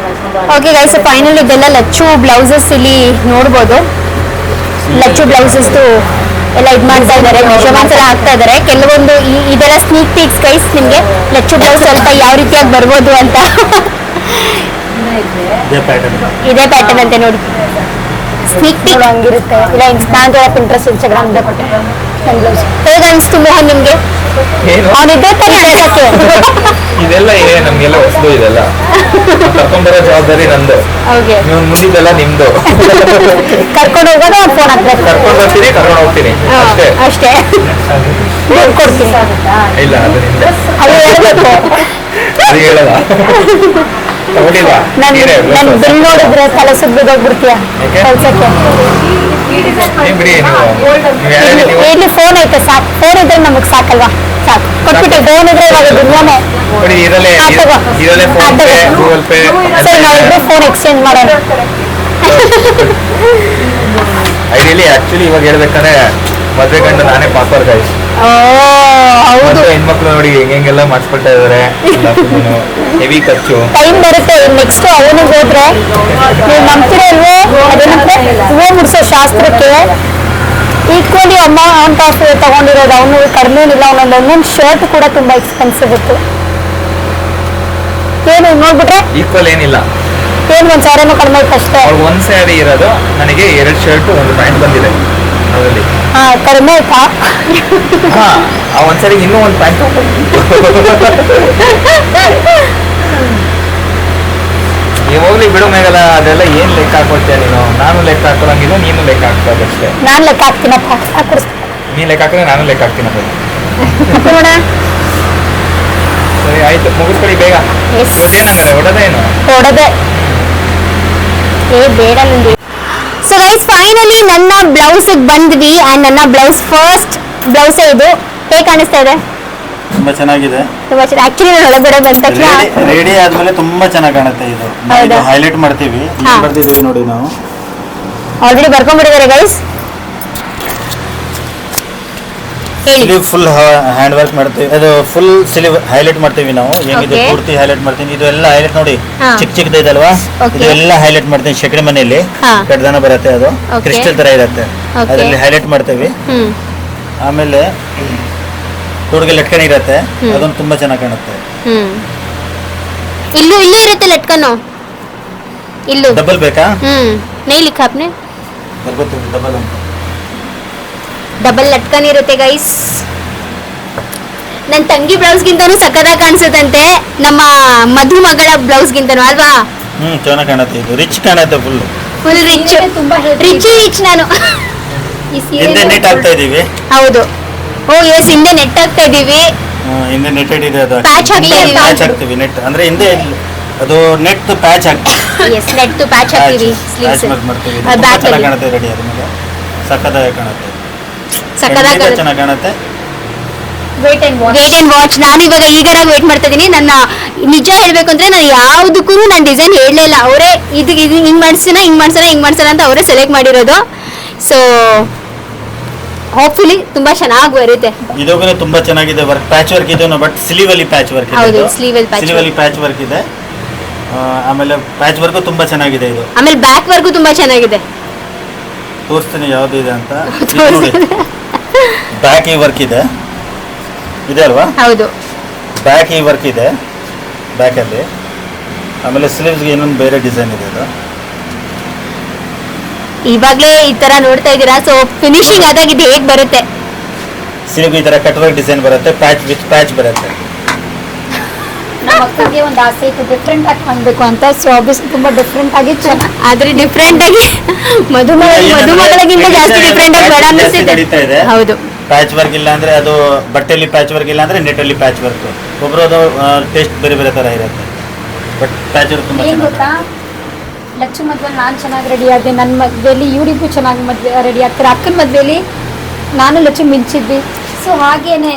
ಓಕೆ ಗೈಸ್, ಫೈನಲ್ ಇದೆಲ್ಲ ಲಚ್ಚು ಬ್ಲೌಸಸ್ ಇಲ್ಲಿ ನೋಡ್ಬೋದು. ಲಚ್ಚು ಬ್ಲೌಸಸ್ದು ಎಲ್ಲ ಇದು ಮಾಡ್ತಾ ಇದ್ದಾರೆ, ಮೆಷರ್ಮೆಂಟ್ಸ್ ಎಲ್ಲ ಹಾಕ್ತಾ ಇದ್ದಾರೆ. ಕೆಲವೊಂದು ಇದೆಲ್ಲ ಸ್ನೀಕ್ ಪೀಕ್ಸ್ ಗೈಸ್, ನಿಮಗೆ ಲಚ್ಚು ಬ್ಲೌಸ್ ಸ್ವಲ್ಪ ಯಾವ ರೀತಿಯಾಗಿ ಬರ್ಬೋದು ಅಂತ. ಇದೇ ಪ್ಯಾಟರ್ನ್ ಅಂತೆ ನೋಡಿ, ಸ್ನೀಕ್ ಪೀಕ್ ಹಂಗಿರುತ್ತೆ. ಇಲ್ಲ ನಾನು ಪಿಂಟ್ರೆಸ್ಟ್ ಇನ್ಸ್ಟಾಗ್ರಾಮ್ ಕೊಟ್ಟೆ ನನ್ನ ಬ್ಲೌಸ್. ಹೇಗೆ ಅನಿಸ್ತು ಮೋಹನ್ ನಿಮ್ಗೆ? ಅವನಿದ್ದೇ ತಾನೇ ಅನ್ಸಕ್ಕೆ. ಇದೆಲ್ಲ ನಮ್ಗೆಲ್ಲ ಹೊಸದು, ಇದೆಲ್ಲ ಕರ್ಕೊಂಡ್ಬರೋ ಜವಾಬ್ದಾರಿ ನಂದು. ಓಕೆ, ನೀವು ಮುಂದಿದ್ದೆಲ್ಲ ನಿಮ್ದು. ಕರ್ಕೊಂಡು ಹೋಗೋದು ಒಂದು ಫೋನ್ ಹಾಕ್ಬೇಕು. ಕರ್ಕೊಂಡು ಬರ್ತೀನಿ, ಕರ್ಕೊಂಡು ಹೋಗ್ತೀನಿ ಅಷ್ಟೇ. ಅಷ್ಟೇ ದುಡ್ಡು ಕೊಡ್ತೀನಿ. ಇಲ್ಲ ಅದು ನಿಮ್ದೆ. ಅದು ಹೇಳ್ಬೇಕು. ಅದು ಹೇಳಲ್ಲ. ತಗೊಂಡಿಲ್ವಾ? ನನ್ ಬಿಲ್ ನೋಡಿದ್ರೆ ತಲೆ ಸುಬ್ಬಿದೋಗ್ಬಿಡ್ತೀಯ ಕೆಲ್ಸಕ್ಕೆ. ಇಲ್ಲಿ ಫೋನ್ ಐತೆ ಸಾಕು, ಫೋನ್ ಇದ್ರೆ ನಮಗ್ ಸಾಕಲ್ವಾ? ಸಾಕು ಕೊಟ್ಬಿಟ್ಟು ಫೋನ್ ಇದ್ರೆ ಇವಾಗ ದುನಿಯಾನೆ. ಸರಿ, ನಾವಿಬ್ರು ಫೋನ್ ಎಕ್ಸ್ಚೇಂಜ್ ಮಾಡೋಣ. ಐಡಿಯಲಿ ಆಕ್ಚುಲಿ ಇವಾಗ ಹೇಳ್ಬೇಕಾದ್ರೆ ಮದ್ವೆ ಗಂಡ ನಾನೇ ಪಾಪರ್ ಗೈಸ್. ಹೌದು, ಹೆಣ್ಮಕ್ಳು ನೋಡಿ ಹೆಂಗೆಲ್ಲ ಮಾಡಿಸ್ಕೊಳ್ತಾ ಇದಾರೆ. ಹೆವಿ ಖರ್ಚು. ಟೈಮ್ ಬರುತ್ತೆ. ನೆಕ್ಸ್ಟ್ ಅವನಿಗೆ ಹೋದ್ರೆ ನೀವು ನಂಬ್ತಿರೋ ಇಲ್ವೋ, ಅದೇನಂದ್ರೆ ಹೂವು ಮುಡ್ಸೋ ಶಾಸ್ತ್ರಕ್ಕೆ ಈಕ್ವಲಿ ಅಮೌಂಟ್ ಆಫ್ ತಗೊಂಡಿರೋದು. ಅವನು ಕಡಿಮೆ ಇಲ್ಲ, ಒಂದೊಂದು ಶರ್ಟ್ ಕೂಡ ತುಂಬಾ ಎಕ್ಸ್ಪೆನ್ಸಿವ್ ಇತ್ತು. ಏನು ನೋಡ್ಬಿಟ್ರೆ ಈಕ್ವಲ್ ಏನಿಲ್ಲ, ಏನು 1,000 ಕಡಿಮೆ ಇತ್ತು ಅಷ್ಟೇ. ಅವ್ರಿಗೆ ಒಂದ್ ಸ್ಯಾರಿ ಇರೋದು, ನನಗೆ 2 ಶರ್ಟ್ 1 ಪ್ಯಾಂಟ್ ಬಂದಿದೆ ಅದರಲ್ಲಿ. ಹಾ, ಕಡಿಮೆ ಆಯ್ತಾ? ಹಾ, ಆ ಒಂದ್ ಸ್ಯಾರಿಗೆ ಇನ್ನೂ 1 ಪ್ಯಾಂಟ್. ಹೋಗ್ಲಿ ಬಿಡು ಮೇಗಲ್ಲ, ಅದೆಲ್ಲ ಏನ್ ಲೆಕ್ಕ ಹಾಕೊಳ್ತೀಯ ನೀನು? ನಾನು ಲೆಕ್ಕ ಹಾಕೊಳ್ಳಂಗಿಲ್ಲ, ನೀನು ಲೆಕ್ಕ ಹಾಕ್ಬೋದಷ್ಟೇ. ನಾನು ಲೆಕ್ಕ ಹಾಕ್ತೀನಪ್ಪ, ನೀನ್ ಲೆಕ್ಕ ಹಾಕಿದ್ರೆ ನಾನು ಲೆಕ್ಕ ಹಾಕ್ತೀನಪ್ಪ. ಸರಿ ಆಯ್ತು, ಮುಗಿಸ್ಕೊಳ್ಳಿ ಬೇಗ. ಇವತ್ತೇನಂಗಾರೆ ಹೊಡೋದೇನು? ಹೊಡದೆ ಬೇಡ ನಂದು. ಸೊ ಗೈಸ್, ಫೈನಲಿ ನನ್ನ ಬ್ಲೌಸ್ ಬಂದ್ವಿ. ಅಂಡ್ ನನ್ನ ಬ್ಲೌಸ್ ಫಸ್ಟ್ ಬ್ಲೌಸ್ ಇದು. ಹೇಗೆ ಕಾಣಿಸ್ತಾ ಇದೆ? ತುಂಬಾ ಚೆನ್ನಾಗಿದೆ. ತುಂಬಾ ಚೆನ್ನಾಗಿ. ಆಕ್ಚುಲಿ ನಾನು ಒಳಗಡೆ ಬಂದ ತಕ್ಷಣ ರೆಡಿ ಆದ್ಮೇಲೆ ತುಂಬಾ ಚೆನ್ನಾಗಿ ಕಾಣುತ್ತೆ. ಇದು ಹೈಲೈಟ್ ಮಾಡ್ತೀವಿ, ಬರ್ತಿದೀವಿ ನೋಡಿ ನಾವು. ಆಲ್ರೆಡಿ ಬರ್ಕೊಂಡ್ಬಿಟ್ಟಿದ್ದಾರೆ guys. Sleeve full hand work ಮಾಡ್ತೀವಿ. ಅದು ಫುಲ್ ಸ್ಲೀವ್ ಹೈಲೈಟ್ ಮಾಡ್ತೀವಿ ನಾವು. ಹೆಂಗಿದೆ ಪೂರ್ತಿ ಹೈಲೈಟ್ ಮಾಡ್ತೀನಿ. ಇದು ಎಲ್ಲ ಹೈಲೈಟ್ ನೋಡಿ, ಚಿಕ್ಕ ಚಿಕ್ಕದ ಇದಲ್ವಾ, ಇದು ಎಲ್ಲ ಹೈಲೈಟ್ ಮಾಡ್ತೀನಿ. ಶಕಡಿ ಮನೆಯಲ್ಲಿ ಕಡ್ದಾನ ಬರುತ್ತೆ, ಅದು ಕ್ರಿಸ್ಟಲ್ ತರ ಇರುತ್ತೆ, ಅದರಲ್ಲಿ ಹೈಲೈಟ್ ಮಾಡ್ತೀವಿ. ಆಮೇಲೆ ಕೂಡ್ಗೆ ಲಟ್ಕನ್ ಇರುತ್ತೆ, ಅದೊಂದು ತುಂಬಾ ಚೆನ್ನಾಗಿ ಕಾಣುತ್ತೆ. ಇಲ್ಲೂ ಇರುತ್ತೆ ಲಟ್ಕನ್ನು. ಇಲ್ಲೂ ಡಬಲ್ ಬೇಕಾ? नहीं लिखा आपने? ಬರ್ಕೋತೀವಿ ಡಬಲ್ ಅಂತ. ಡಬಲ್ ಲಟ್ಕನ್ ಇರುತ್ತೆ ಗೈಸ್. ನನ್ನ ತಂಗಿ ಬ್ಲೌಸ್ಗಿಂತನೂ ಸಕ್ಕತ್ತಾಗಿ ಕಾಣಿಸುತ್ತಂತೆ, ನಮ್ಮ ಮಧು ಮಗಳ ಬ್ಲೌಸ್ಗಿಂತನೂ ಅಲ್ವಾ? ಚೆನ್ನಾಗಿ ಕಾಣುತ್ತೆ. ಇದು ರಿಚ್ ಕಾಣುತ್ತೆ, ಫುಲ್ ರಿಚ್. ತುಂಬಾ ರಿಚ್ ನಾನು. ಹಿಂದೆ ನೆಟ್ ಆಗ್ತಾ ಇದೀವಿ. ಹೌದು. ಓ ಎಸ್, ಹಿಂದೆ ನೆಟ್ ಆಗ್ತಾ ಇದೀವಿ. ಹಿಂದೆ ನೆಟ್ಟೆಡ್ ಇದೆ, ಅದು ಪ್ಯಾಚ್ ಹಾಕ್ತೀವಿ. ನೆಟ್ ಅಂದ್ರೆ ಹಿಂದೆ ಅದು ನೆಟ್ ಪ್ಯಾಚ್ ಹಾಕ್ತೀವಿ. ಎಸ್, ನೆಟ್ ಪ್ಯಾಚ್ ಹಾಕ್ತೀವಿ. ಸ್ಲೀವ್ಸ್ ಮಾಡ್ತೀವಿ. ಬ್ಯಾಕ್ ಚೆನ್ನಾಗಿ ಕಾಣುತ್ತೆ, ರೆಡಿ ಆದ್ಮೇಲೆ ಸಕ್ಕತ್ತಾಗಿ ಕಾಣುತ್ತೆ, ಸಕ್ಕತ್ತಾಗಿ ಚೆನ್ನಾಗಿ ಕಾಣುತ್ತೆ. Wait and watch. ನಾನು ಇವಾಗ ಈಗರಾಗಿ ವೇಟ್ ಮಾಡ್ತಾ ಇದೀನಿ. ನನ್ನ ನಿಜ ಹೇಳ್ಬೇಕು ಅಂದ್ರೆ ನಾನು ಯಾವುದಕ್ಕೂ ನಾನು ಡಿಸೈನ್ ಹೇಳಲಿಲ್ಲ. ಅವರೇ ಇದು ಹಿಂಗ್ ಮಾಡ್ಸೋಣ ಅಂತ ಅವರೇ ಸೆಲೆಕ್ಟ್ ಮಾಡಿರೋದು. ಸೊ ಹೋಪ್ಫುಲಿ ತುಂಬಾ ಚೆನ್ನಾಗಿ ಬರುತ್ತೆ. ಇದೊಂದು ತುಂಬಾ ಚೆನ್ನಾಗಿದೆ ವರ್ಕ್, ಪ್ಯಾಚ್ ವರ್ಕ್ ಇದೆ. ಬಟ್ ಸ್ಲೀವ್ ಅಲ್ಲಿ ಪ್ಯಾಚ್ ವರ್ಕ್ ಇದೆ. ಹೌದು, ಸ್ಲೀವ್ ಅಲ್ಲಿ ಪ್ಯಾಚ್ ವರ್ಕ್ ಇದೆ. ಆಮೇಲೆ ಪ್ಯಾಚ್ ವರ್ಕ್ ತುಂಬಾ ಚೆನ್ನಾಗಿದೆ ಇದು. ಆಮೇಲೆ ಬ್ಯಾಕ್ ವರ್ಕ್ ತುಂಬಾ ಚೆನ್ನಾಗಿದೆ. ತೋರಿಸ್ತೀನಿ ಯಾವ್ದು ಇದೆ ಅಂತ. ಬ್ಯಾಕ್ ಈ ವರ್ಕ್ ಇದೆ ಅಲ್ವಾ? ಹೌದು, ಬ್ಯಾಕ್ ಈ ವರ್ಕ್ ಇದೆ ಬ್ಯಾಕ್ ಅಲ್ಲಿ. ಆಮೇಲೆ ಸ್ಲೀವ್ಸ್ಗೆ ಇನ್ನೊಂದು ಬೇರೆ ಡಿಸೈನ್ ಇದೆ ಅದು. ಇವಾಗ್ಲೇ ಈ ತರ ನೋಡ್ತಾ ಇದ್ದೀರಾ. ಸೊ ಫಿನಿಶಿಂಗ್ ಆದಾಗ ಇದು ಹೇಗ್ ಬರುತ್ತೆ? ಸ್ಲೀವ್ ಈ ತರ ಕಟ್ ವರ್ಕ್ ಡಿಸೈನ್ ಬರುತ್ತೆ, ಪ್ಯಾಚ್ ವಿತ್ ಪ್ಯಾಚ್ ಬರುತ್ತೆ. ನಮ್ಮ ಮಕ್ಕಳಿಗೆ ಒಂದು ಆಸೆ ಇತ್ತು ಡಿಫ್ರೆಂಟ್ ಆಗಿ ಕಾಣಬೇಕು ಅಂತ. ಸೊ ಆಬ್ವಿಯಸ್ಲಿ ತುಂಬಾ ಡಿಫ್ರೆಂಟ್ ಆಗಿ ಆದ್ರೆ ಡಿಫ್ರೆಂಟ್ ಆಗಿ ಮಧುಮಗಳಿಗಿಂತ ಜಾಸ್ತಿ ಡಿಫ್ರೆಂಟ್ ಆಗಿ ಬೇಡ ಅನ್ನಿಸ್ತಿದೆ. ಹೌದು, ಪ್ಯಾಚ್ ವರ್ಕ್ ಇಲ್ಲ ಅಂದ್ರೆ ಅದು ಬಟ್ಟೆಯಲ್ಲಿ ಪ್ಯಾಚ್ ವರ್ಕ್ ಇಲ್ಲ ಅಂದ್ರೆ ನೆಟ್ ಅಲ್ಲಿ ಪ್ಯಾಚ್ ವರ್ಕ್. ಒಬ್ಬರದು ಟೇಸ್ಟ್ ಬೇರೆ ಬೇರೆ ತರ ಇರುತ್ತೆ. ಬಟ್ ಪ್ಯಾಚ್ ವರ್ಕ್ ತುಂಬಾ ಏನ್ ಗೊತ್ತಾ, ಲಚ್ಚು ಮದ್ವೆಲಿ ನಾನು ಚೆನ್ನಾಗಿ ರೆಡಿ ಆದೆ. ನನ್ನ ಮದ್ವೆಲಿ ಇವರಿಗೂ ಚೆನ್ನಾಗಿ ರೆಡಿ ಆಗ್ತಾರೆ. ಅಕ್ಕನ ಮದ್ವೆಲಿ ನಾನು ಲಚ್ಚು ಮಿಂಚಿದ್ವಿ. ಸೊ ಹಾಗೇನೆ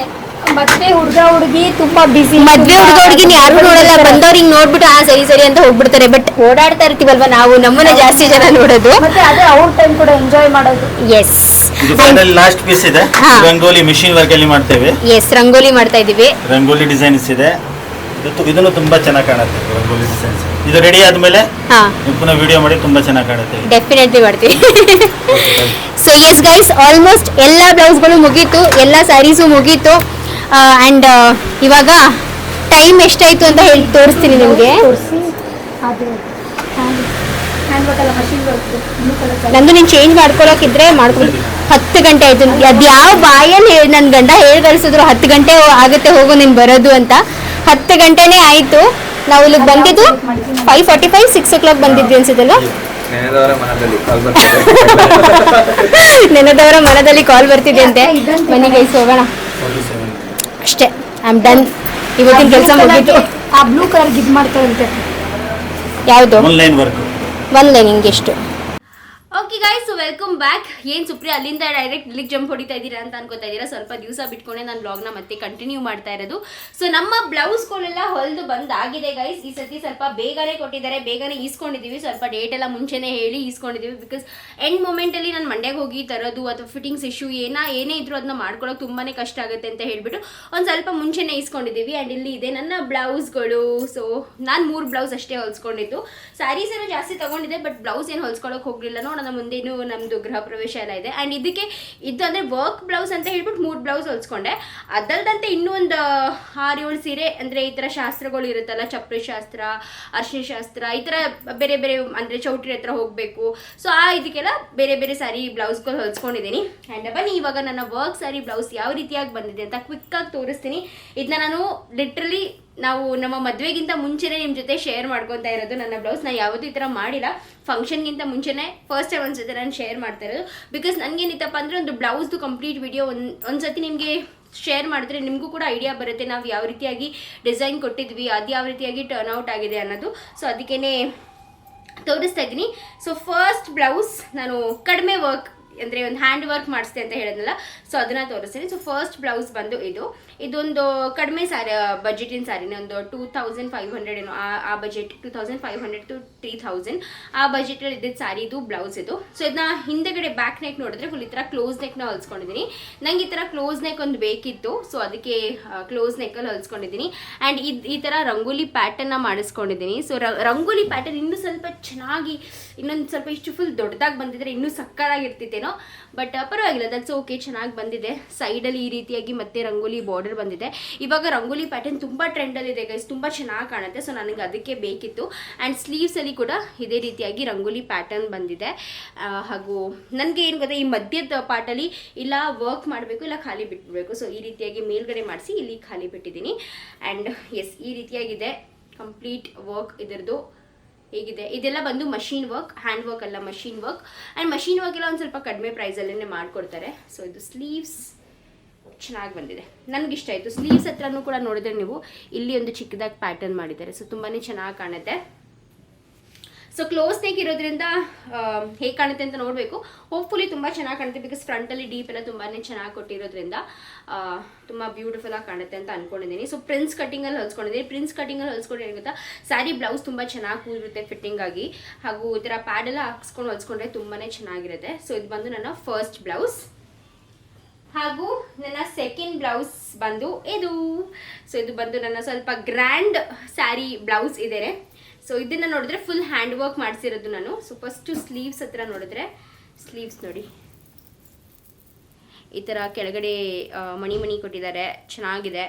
ಮತ್ತೆ ಹುಡುಗ ಹುಡುಗಿ ತುಂಬಾ ಬಿಸಿ, ಮದ್ವೆ ಹುಡುಗ ಹುಡುಗಿನ ಯಾರು ನೋಡಲ್ಲ, ಬಂದವ್ರಿಗೆ ನೋಡ್ಬಿಟ್ಟು ಸರಿ ಸರಿ ಅಂತ ಹೋಗ್ಬಿಡ್ತಾರೆ. ಬಟ್ ಓಡಾಡ್ತಾ ಇರ್ತೀವಲ್ವಾ ನಾವು, ನಮ್ಮನ್ನ ಜಾಸ್ತಿ ಜನ ನೋಡೋದು. ಮತ್ತೆ ಅದೇ ಅವ್ರ ಟೈಮ್ ಕೂಡ ಎಂಜಾಯ್ ಮಾಡೋದು. ಎಸ್, ಇದು ಫೈನಲ್ ಲಾಸ್ಟ್ ಪೀಸ್ ಇದೆ. ರಂಗೋಲಿ ಮಿಷಿನ್ ವರ್ಕ್ ಅಲ್ಲಿ ಮಾಡ್ತೇವೆ. ಎಸ್, ರಂಗೋಲಿ ಮಾಡ್ತಾ ಇದೀವಿ. ರಂಗೋಲಿ ಡಿಸೈನ್ಸ್ ಇದೆ. ಇದನ್ನು ತುಂಬಾ ಚೆನ್ನಾಗಿ ಕಾಣುತ್ತೆ ರಂಗೋಲಿ ಡಿಸೈನ್ಸ್. ಇದು ರೆಡಿ ಆದ್ಮೇಲೆ ಪುನಃ ವಿಡಿಯೋ ಮಾಡಿ ತುಂಬಾ ಚೆನ್ನಾಗಿ ಕಾಣುತ್ತೆ. ಡೆಫಿನೆಟ್ಲಿ ಮಾಡ್ತೀವಿ. ಸೊ ಎಸ್ ಗೈಸ್, ಆಲ್ಮೋಸ್ಟ್ ಎಲ್ಲ ಬ್ಲೌಸ್ಗಳು ಮುಗೀತು, ಎಲ್ಲ ಸ್ಯಾರೀಸು ಮುಗೀತು. ಆ್ಯಂಡ್ ಇವಾಗ ಟೈಮ್ ಎಷ್ಟಾಯಿತು ಅಂತ ಹೇಳಿ ತೋರಿಸ್ತೀನಿ ನಿಮಗೆ. ನಂದು ನೀನು ಚೇಂಜ್ ಮಾಡ್ಕೊಳಕ್ಕಿದ್ರೆ ಮಾಡ್ಕೊಂಡು 10 ಗಂಟೆ ಆಯಿತು. ಅದು ಯಾವ ಬಾಯಲ್ಲಿ ನನ್ನ ಗಂಡ ಹೇಳಿ ಕಳಿಸಿದ್ರು 10 ಗಂಟೆ ಆಗುತ್ತೆ ಹೋಗು ನೀನು ಬರೋದು ಅಂತ. 10 ಗಂಟೆನೇ ಆಯಿತು. ನಾವು ಇಲ್ಲಿಗೆ ಬಂದಿದ್ದು 5:45, 6 o'clock ಬಂದಿದ್ವಿ ಅನ್ಸುತ್ತಲ್ವ. ನೆನೆದವರ ಮನದಲ್ಲಿ ಕಾಲ್ ಬರ್ತಿದೆ ಅಂತೆ. ಬನ್ನಿ ಗೈಸ್ ಹೋಗೋಣ. ಅಷ್ಟೇ, ಐ ಆಮ್ ಡನ್. ಇವತ್ತಿನ ಕೆಲಸ ಮುಗೀತು. ಆ ಬ್ಲೂ ಕಲರ್ ಇದು ಮಾಡ್ತಾರಂತೆ. ಯಾವುದು? Online work. ಒನ್ ಲೈನ್ ಹಿಂಗೆಷ್ಟು. Okay guys, so welcome back. ಏನು ಸುಪ್ರಿಯಾ ಅಲ್ಲಿಂದ ಡೈರೆಕ್ಟ್ ಇಲ್ಲಿಗೆ ಜಂಪ್ ಹೊಡಿತಾ ಇದ್ದೀರಾ ಅಂತ ಅನ್ಕೋತಾ ಇದ್ದೀರಾ. ಸ್ವಲ್ಪ ದಿವಸ ಬಿಟ್ಕೊಂಡೆ ನಾನು ಬ್ಲಾಗ್ನ ಮತ್ತೆ ಕಂಟಿನ್ಯೂ ಮಾಡ್ತಾ ಇರೋದು. ಸೊ ನಮ್ಮ ಬ್ಲೌಸ್ಗಳೆಲ್ಲ ಹೊಲಿದು ಬಂದಾಗಿದೆ ಗೈಸ್. ಈ ಸತಿ ಸ್ವಲ್ಪ ಬೇಗನೆ ಕೊಟ್ಟಿದ್ದಾರೆ, ಬೇಗನೆ ಈಸ್ಕೊಂಡಿದ್ದೀವಿ. ಸ್ವಲ್ಪ ಡೇಟ್ ಎಲ್ಲ ಮುಂಚೆನೇ ಹೇಳಿ ಈಸ್ಕೊಂಡಿದ್ದೀವಿ. ಬಿಕಾಸ್ ಎಂಡ್ ಮೂಮೆಂಟಲ್ಲಿ ನಾನು ಮಂಡ್ಯಗೆ ಹೋಗಿ ತರೋದು ಅಥವಾ ಫಿಟ್ಟಿಂಗ್ಸ್ ಇಶ್ಯೂ ಏನೇ ಇದ್ರು ಅದನ್ನ ಮಾಡ್ಕೊಳ್ಳೋಕೆ ತುಂಬಾ ಕಷ್ಟ ಆಗುತ್ತೆ ಅಂತ ಹೇಳ್ಬಿಟ್ಟು ಒಂದು ಸ್ವಲ್ಪ ಮುಂಚೆನೇ ಈಸ್ಕೊಂಡಿದ್ದೀವಿ. ಆ್ಯಂಡ್ ಇಲ್ಲಿ ಇದೆ ನನ್ನ ಬ್ಲೌಸ್ಗಳು. ಸೊ ನಾನು 3 ಬ್ಲೌಸ್ ಅಷ್ಟೇ ಹೊಲ್ಸ್ಕೊಂಡಿದ್ದು. ಸ್ಯಾರೀಸ್ ಏನೋ ಜಾಸ್ತಿ ತೊಗೊಂಡಿದ್ದೆ, ಬಟ್ ಬ್ಲೌಸ್ ಏನು ಹೊಲ್ಸ್ಕೊಳ್ಳೋಕೆ ಹೋಗಲಿಲ್ಲ. ನೋಡೋಣ ಮುಂದೇನು ನಮ್ಮದು ಗೃಹ ಪ್ರವೇಶ ಎಲ್ಲ ಇದೆ. ಆ್ಯಂಡ್ ಇದಕ್ಕೆ ಇದು ಅಂದರೆ ವರ್ಕ್ ಬ್ಲೌಸ್ ಅಂತ ಹೇಳ್ಬಿಟ್ಟು 3 ಬ್ಲೌಸ್ ಹೊಲ್ಸ್ಕೊಂಡೆ. ಅದಲ್ಲದಂತೆ ಇನ್ನೂ ಒಂದು 6-7 ಸೀರೆ ಅಂದರೆ ಈ ಥರ ಶಾಸ್ತ್ರಗಳು ಇರುತ್ತಲ್ಲ, ಚಪ್ಪಲಿ ಶಾಸ್ತ್ರ, ಅರ್ಶಿನ ಶಾಸ್ತ್ರ, ಈ ಥರ ಬೇರೆ ಬೇರೆ ಅಂದರೆ ಚೌಟ್ರಿ ಹತ್ರ ಹೋಗಬೇಕು. ಸೊ ಇದಕ್ಕೆಲ್ಲ ಬೇರೆ ಬೇರೆ ಸ್ಯಾರಿ ಬ್ಲೌಸ್ಗಳು ಹೊಲ್ಸ್ಕೊಂಡಿದ್ದೀನಿ. ಆ್ಯಂಡ್ ಬನ್ನಿ ಇವಾಗ ನನ್ನ ವರ್ಕ್ ಸ್ಯಾರಿ ಬ್ಲೌಸ್ ಯಾವ ರೀತಿಯಾಗಿ ಬಂದಿದೆ ಅಂತ ಕ್ವಿಕ್ಕಾಗಿ ತೋರಿಸ್ತೀನಿ. ಇದನ್ನ ನಾನು ಲಿಟ್ರಲಿ ನಾವು ನಮ್ಮ ಮದುವೆಗಿಂತ ಮುಂಚೆನೇ ನಿಮ್ಮ ಜೊತೆ ಶೇರ್ ಮಾಡ್ಕೊತಾ ಇರೋದು. ನನ್ನ ಬ್ಲೌಸ್ ನಾನು ಯಾವತ್ತೂ ಈ ಥರ ಮಾಡಿಲ್ಲ. ಫಂಕ್ಷನ್ಗಿಂತ ಮುಂಚೆನೇ ಫಸ್ಟ್ ಟೈಮ್ ಅನ್ಸುತ್ತೆ ನಾನು ಶೇರ್ ಮಾಡ್ತಾ ಇರೋದು. ಬಿಕಾಸ್ ನನಗೇನಿತ್ತಪ್ಪ ಅಂದರೆ ಒಂದು ಬ್ಲೌಸ್ದು ಕಂಪ್ಲೀಟ್ ವಿಡಿಯೋ ಒಂದ್ಸತಿ ನಿಮಗೆ ಶೇರ್ ಮಾಡಿದ್ರೆ ನಿಮಗೂ ಕೂಡ ಐಡಿಯಾ ಬರುತ್ತೆ ನಾವು ಯಾವ ರೀತಿಯಾಗಿ ಡಿಸೈನ್ ಕೊಟ್ಟಿದ್ವಿ, ಅದು ಯಾವ ರೀತಿಯಾಗಿ ಟರ್ನ್ ಔಟ್ ಆಗಿದೆ ಅನ್ನೋದು. ಸೊ ಅದಕ್ಕೇ ತೋರಿಸ್ತಾ ಇದ್ದೀನಿ. ಸೊ ಫಸ್ಟ್ ಬ್ಲೌಸ್ ನಾನು ಕಡಿಮೆ ವರ್ಕ್ ಅಂದರೆ ಒಂದು ಹ್ಯಾಂಡ್ ವರ್ಕ್ ಮಾಡಿಸ್ತೆ ಅಂತ ಹೇಳಿದ್ನಲ್ಲ, ಸೊ ಅದನ್ನು ತೋರಿಸ್ತೀನಿ. ಸೊ ಫಸ್ಟ್ ಬ್ಲೌಸ್ ಬಂದು ಇದೊಂದು ಕಡಿಮೆ ಸ್ಯಾರಿ, ಬಜೆಟಿನ ಸ್ಯಾರಿನೇ, ಒಂದು 2500 ಏನೋ ಆ ಬಜೆಟ್, 2500 to 3000 ಆ ಬಜೆಟಲ್ಲಿ ಇದ್ದಿದ್ದು ಸ್ಯಾರಿ ಇದು ಬ್ಲೌಸ್ ಇದು. ಸೊ ಇದನ್ನ ಹಿಂದೆಗಡೆ ಬ್ಯಾಕ್ ನೆಕ್ ನೋಡಿದ್ರೆ ಫುಲ್ ಈ ಥರ ಕ್ಲೋಸ್ ನೆಕ್ನ ಹೊಲ್ಸ್ಕೊಂಡಿದ್ದೀನಿ. ನಂಗೆ ಈ ಥರ ಕ್ಲೋಸ್ ನೆಕ್ ಒಂದು ಬೇಕಿತ್ತು, ಸೊ ಅದಕ್ಕೆ ಕ್ಲೋಸ್ ನೆಕ್ಕಲ್ಲಿ ಹೊಲ್ಸ್ಕೊಂಡಿದ್ದೀನಿ. ಆ್ಯಂಡ್ ಈ ಥರ ರಂಗೋಲಿ ಪ್ಯಾಟರ್ನ ಮಾಡಿಸ್ಕೊಂಡಿದ್ದೀನಿ. ಸೊ ರಂಗೋಲಿ ಪ್ಯಾಟರ್ನ್ ಇನ್ನೂ ಸ್ವಲ್ಪ ಚೆನ್ನಾಗಿ, ಇನ್ನೊಂದು ಸ್ವಲ್ಪ ಇಷ್ಟು ಫುಲ್ ದೊಡ್ಡದಾಗಿ ಬಂದಿದ್ರೆ ಇನ್ನೂ ಸಕ್ಕತ್ತಾಗಿರ್ತಿತ್ತೇನೋ, ಬಟ್ ಪರವಾಗಿಲ್ಲ, ದಟ್ಸ್ ಓಕೆ, ಚೆನ್ನಾಗಿ ಬಂದಿದೆ. ಸೈಡಲ್ಲಿ ಈ ರೀತಿಯಾಗಿ ಮತ್ತೆ ರಂಗೋಲಿ ಬಾರ್ಡರ್ ಬಂದಿದೆ. ಇವಾಗ ರಂಗೋಲಿ ಪ್ಯಾಟರ್ನ್ ತುಂಬ ಟ್ರೆಂಡಲ್ಲಿದೆ ಗೈಸ್, ತುಂಬ ಚೆನ್ನಾಗಿ ಕಾಣುತ್ತೆ. ಸೊ ನನಗೆ ಅದಕ್ಕೆ ಬೇಕಿತ್ತು. ಆ್ಯಂಡ್ ಸ್ಲೀವ್ಸಲ್ಲಿ ಕೂಡ ಇದೇ ರೀತಿಯಾಗಿ ರಂಗೋಲಿ ಪ್ಯಾಟರ್ನ್ ಬಂದಿದೆ. ಹಾಗೂ ನನಗೆ ಏನು ಗೊತ್ತಾ, ಈ ಮಧ್ಯದ ಪಾರ್ಟಲ್ಲಿ ಇಲ್ಲ ವರ್ಕ್ ಮಾಡಬೇಕು ಇಲ್ಲ ಖಾಲಿ ಬಿಟ್ಬಿಡಬೇಕು. ಸೊ ಈ ರೀತಿಯಾಗಿ ಮೇಲ್ಗಡೆ ಮಾಡಿಸಿ ಇಲ್ಲಿ ಖಾಲಿ ಬಿಟ್ಟಿದ್ದೀನಿ. ಆ್ಯಂಡ್ ಎಸ್, ಈ ರೀತಿಯಾಗಿದೆ ಕಂಪ್ಲೀಟ್ ವರ್ಕ್ ಇದರದ್ದು. ಹೇಗಿದೆ ಇದೆಲ್ಲ ಬಂದು ಮಷೀನ್ ವರ್ಕ್, ಹ್ಯಾಂಡ್ ವರ್ಕ್ ಅಲ್ಲ, machine work. And machine work ಎಲ್ಲ ಒಂದು ಸ್ವಲ್ಪ ಕಡಿಮೆ ಪ್ರೈಸಲ್ಲೇ ಮಾಡಿಕೊಡ್ತಾರೆ. ಸೊ ಇದು ಸ್ಲೀವ್ಸ್ ಚೆನ್ನಾಗಿ ಬಂದಿದೆ, ನನಗಿಷ್ಟ ಆಯಿತು. ಸ್ಲೀವ್ಸ್ ಹತ್ರನೂ ಕೂಡ ನೋಡಿದ್ರೆ ನೀವು ಇಲ್ಲಿ ಒಂದು ಚಿಕ್ಕದಾಗಿ ಪ್ಯಾಟರ್ನ್ ಮಾಡಿದ್ದಾರೆ. ಸೊ ತುಂಬಾ ಚೆನ್ನಾಗಿ ಕಾಣುತ್ತೆ. ಸೊ ಕ್ಲೋಸ್ ನೆಕ್ ಇರೋದ್ರಿಂದ ಹೇಗೆ ಕಾಣುತ್ತೆ ಅಂತ ನೋಡಬೇಕು. ಹೋಪ್ಫುಲಿ ತುಂಬ ಚೆನ್ನಾಗಿ ಕಾಣುತ್ತೆ. ಬಿಕಾಸ್ ಫ್ರಂಟಲ್ಲಿ ಡೀಪ್ ಎಲ್ಲ ತುಂಬಾ ಚೆನ್ನಾಗಿ ಕೊಟ್ಟಿರೋದ್ರಿಂದ ತುಂಬ ಬ್ಯೂಟಿಫುಲ್ಲಾಗಿ ಕಾಣುತ್ತೆ ಅಂತ ಅಂದ್ಕೊಂಡಿದ್ದೀನಿ. ಸೊ ಪ್ರಿನ್ಸ್ ಕಟ್ಟಿಂಗಲ್ಲಿ ಹೊಲ್ಸ್ಕೊಂಡಿದ್ದೀನಿ. ಪ್ರಿನ್ಸ್ ಕಟ್ಟಿಂಗಲ್ಲಿ ಹೊಲ್ಸ್ಕೊಂಡು ಏನು ಗೊತ್ತಾ, ಸ್ಯಾರಿ ಬ್ಲೌಸ್ ತುಂಬ ಚೆನ್ನಾಗಿ ಕೂರುತ್ತೆ ಫಿಟ್ಟಿಂಗ್ ಆಗಿ. ಹಾಗೂ ಈ ಥರ ಪ್ಯಾಡೆಲ್ಲ ಹಾಕ್ಸ್ಕೊಂಡು ಹೊಲ್ಸ್ಕೊಂಡ್ರೆ ತುಂಬಾ ಚೆನ್ನಾಗಿರುತ್ತೆ. ಸೊ ಇದು ಬಂದು ನನ್ನ ಫಸ್ಟ್ ಬ್ಲೌಸ್. ಹಾಗೂ ನನ್ನ ಸೆಕೆಂಡ್ ಬ್ಲೌಸ್ ಬಂದು ಇದು. ಸೊ ಇದು ಬಂದು ನನ್ನ ಸ್ವಲ್ಪ ಗ್ರ್ಯಾಂಡ್ ಸ್ಯಾರಿ ಬ್ಲೌಸ್ ಇದೆ. ಸೊ ಇದನ್ನು ನೋಡಿದ್ರೆ ಫುಲ್ ಹ್ಯಾಂಡ್ ವರ್ಕ್ ಮಾಡಿಸಿರೋದು ನಾನು. ಸೊ ಫಸ್ಟು ಸ್ಲೀವ್ಸ್ ಹತ್ರ ನೋಡಿದ್ರೆ, ಸ್ಲೀವ್ಸ್ ನೋಡಿ ಈ ಥರ ಕೆಳಗಡೆ ಮಣಿ ಕೊಟ್ಟಿದ್ದಾರೆ, ಚೆನ್ನಾಗಿದೆ.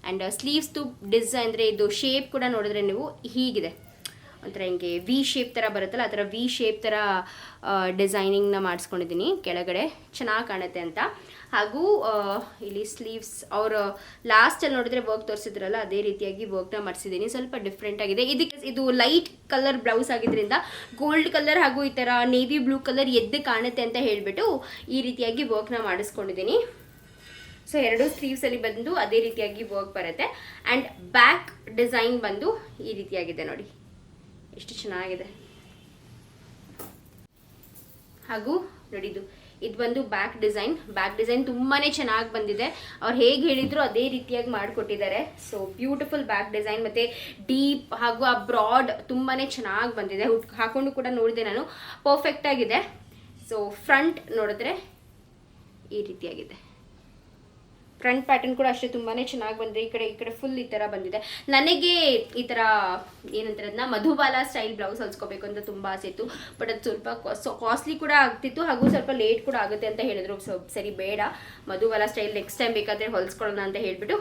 ಆ್ಯಂಡ್ ಸ್ಲೀವ್ಸ್ದು ಡಿಸೈನ್ ಅಂದರೆ ಇದು ಶೇಪ್ ಕೂಡ ನೋಡಿದ್ರೆ ನೀವು ಹೀಗಿದೆ, ಒಂಥರ ಹಿಂಗೆ ವಿ ಶೇಪ್ ಥರ ಬರುತ್ತಲ್ಲ, ಆ ಥರ ವಿ ಶೇಪ್ ಥರ ಡಿಸೈನಿಂಗ್ನ ಮಾಡಿಸ್ಕೊಂಡಿದ್ದೀನಿ ಕೆಳಗಡೆ, ಚೆನ್ನಾಗಿ ಕಾಣುತ್ತೆ ಅಂತ. ಹಾಗೂ ಇಲ್ಲಿ ಸ್ಲೀವ್ಸ್ ಅವರು ಲಾಸ್ಟಲ್ಲಿ ನೋಡಿದ್ರೆ ವರ್ಕ್ ತೋರಿಸಿದ್ರಲ್ಲ, ಅದೇ ರೀತಿಯಾಗಿ ವರ್ಕ್ನ ಮಾಡಿಸಿದ್ದೀನಿ. ಸ್ವಲ್ಪ ಡಿಫ್ರೆಂಟ್ ಆಗಿದೆ. ಇದು ಲೈಟ್ ಕಲರ್ ಬ್ಲೌಸ್ ಆಗಿದ್ದರಿಂದ ಗೋಲ್ಡ್ ಕಲರ್ ಹಾಗೂ ಈ ಥರ ನೇವಿ ಬ್ಲೂ ಕಲರ್ ಎದ್ದು ಕಾಣುತ್ತೆ ಅಂತ ಹೇಳಿಬಿಟ್ಟು ಈ ರೀತಿಯಾಗಿ ವರ್ಕ್ನ ಮಾಡಿಸ್ಕೊಂಡಿದ್ದೀನಿ. ಸೊ ಎರಡು ಸ್ಲೀವ್ಸಲ್ಲಿ ಬಂದು ಅದೇ ರೀತಿಯಾಗಿ ವರ್ಕ್ ಬರುತ್ತೆ. ಆ್ಯಂಡ್ ಬ್ಯಾಕ್ ಡಿಸೈನ್ ಬಂದು ಈ ರೀತಿಯಾಗಿದೆ ನೋಡಿ, ಎಷ್ಟು ಚೆನ್ನಾಗಿದೆ. ಹಾಗೂ ನೋಡಿದ್ದು ಇದು ಬಂದು ಬ್ಯಾಕ್ ಡಿಸೈನ್ ತುಂಬಾ ಚೆನ್ನಾಗಿ ಬಂದಿದೆ. ಅವ್ರು ಹೇಗೆ ಹೇಳಿದ್ರು ಅದೇ ರೀತಿಯಾಗಿ ಮಾಡಿಕೊಟ್ಟಿದ್ದಾರೆ. ಸೊ ಬ್ಯೂಟಿಫುಲ್ ಬ್ಯಾಕ್ ಡಿಸೈನ್ ಮತ್ತು ಡೀಪ್ ಹಾಗೂ ಆ ಬ್ರಾಡ್ ತುಂಬಾ ಚೆನ್ನಾಗಿ ಬಂದಿದೆ. ಹಾಕೊಂಡು ಕೂಡ ನೋಡಿದೆ ನಾನು, ಪರ್ಫೆಕ್ಟ್ ಆಗಿದೆ. ಸೊ ಫ್ರಂಟ್ ನೋಡಿದ್ರೆ ಈ ರೀತಿಯಾಗಿದೆ. ಫ್ರಂಟ್ ಪ್ಯಾಟರ್ನ್ ಕೂಡ ಅಷ್ಟೇ ತುಂಬಾ ಚೆನ್ನಾಗಿ ಬಂದಿದೆ. ಈ ಕಡೆ ಫುಲ್ ಈ ಥರ ಬಂದಿದೆ. ನನಗೆ ಈ ಥರ ಏನಂತಾರೆ ಅದನ್ನ ಮಧುಬಾಲ ಸ್ಟೈಲ್ ಬ್ಲೌಸ್ ಹೊಲ್ಸ್ಕೋಬೇಕು ಅಂತ ತುಂಬ ಆಸೆ ಇತ್ತು. ಬಟ್ ಅದು ಸ್ವಲ್ಪ ಕಾಸ್ಟ್ಲಿ ಕೂಡ ಆಗ್ತಿತ್ತು ಹಾಗೂ ಸ್ವಲ್ಪ ಲೇಟ್ ಕೂಡ ಆಗುತ್ತೆ ಅಂತ ಹೇಳಿದ್ರು. ಸೊ ಸರಿ ಬೇಡ, ಮಧುಬಾಲ ಸ್ಟೈಲ್ ನೆಕ್ಸ್ಟ್ ಟೈಮ್ ಬೇಕಾದರೆ ಹೊಲ್ಸ್ಕೊಳ್ಳೋಣ ಅಂತ ಹೇಳಿಬಿಟ್ಟು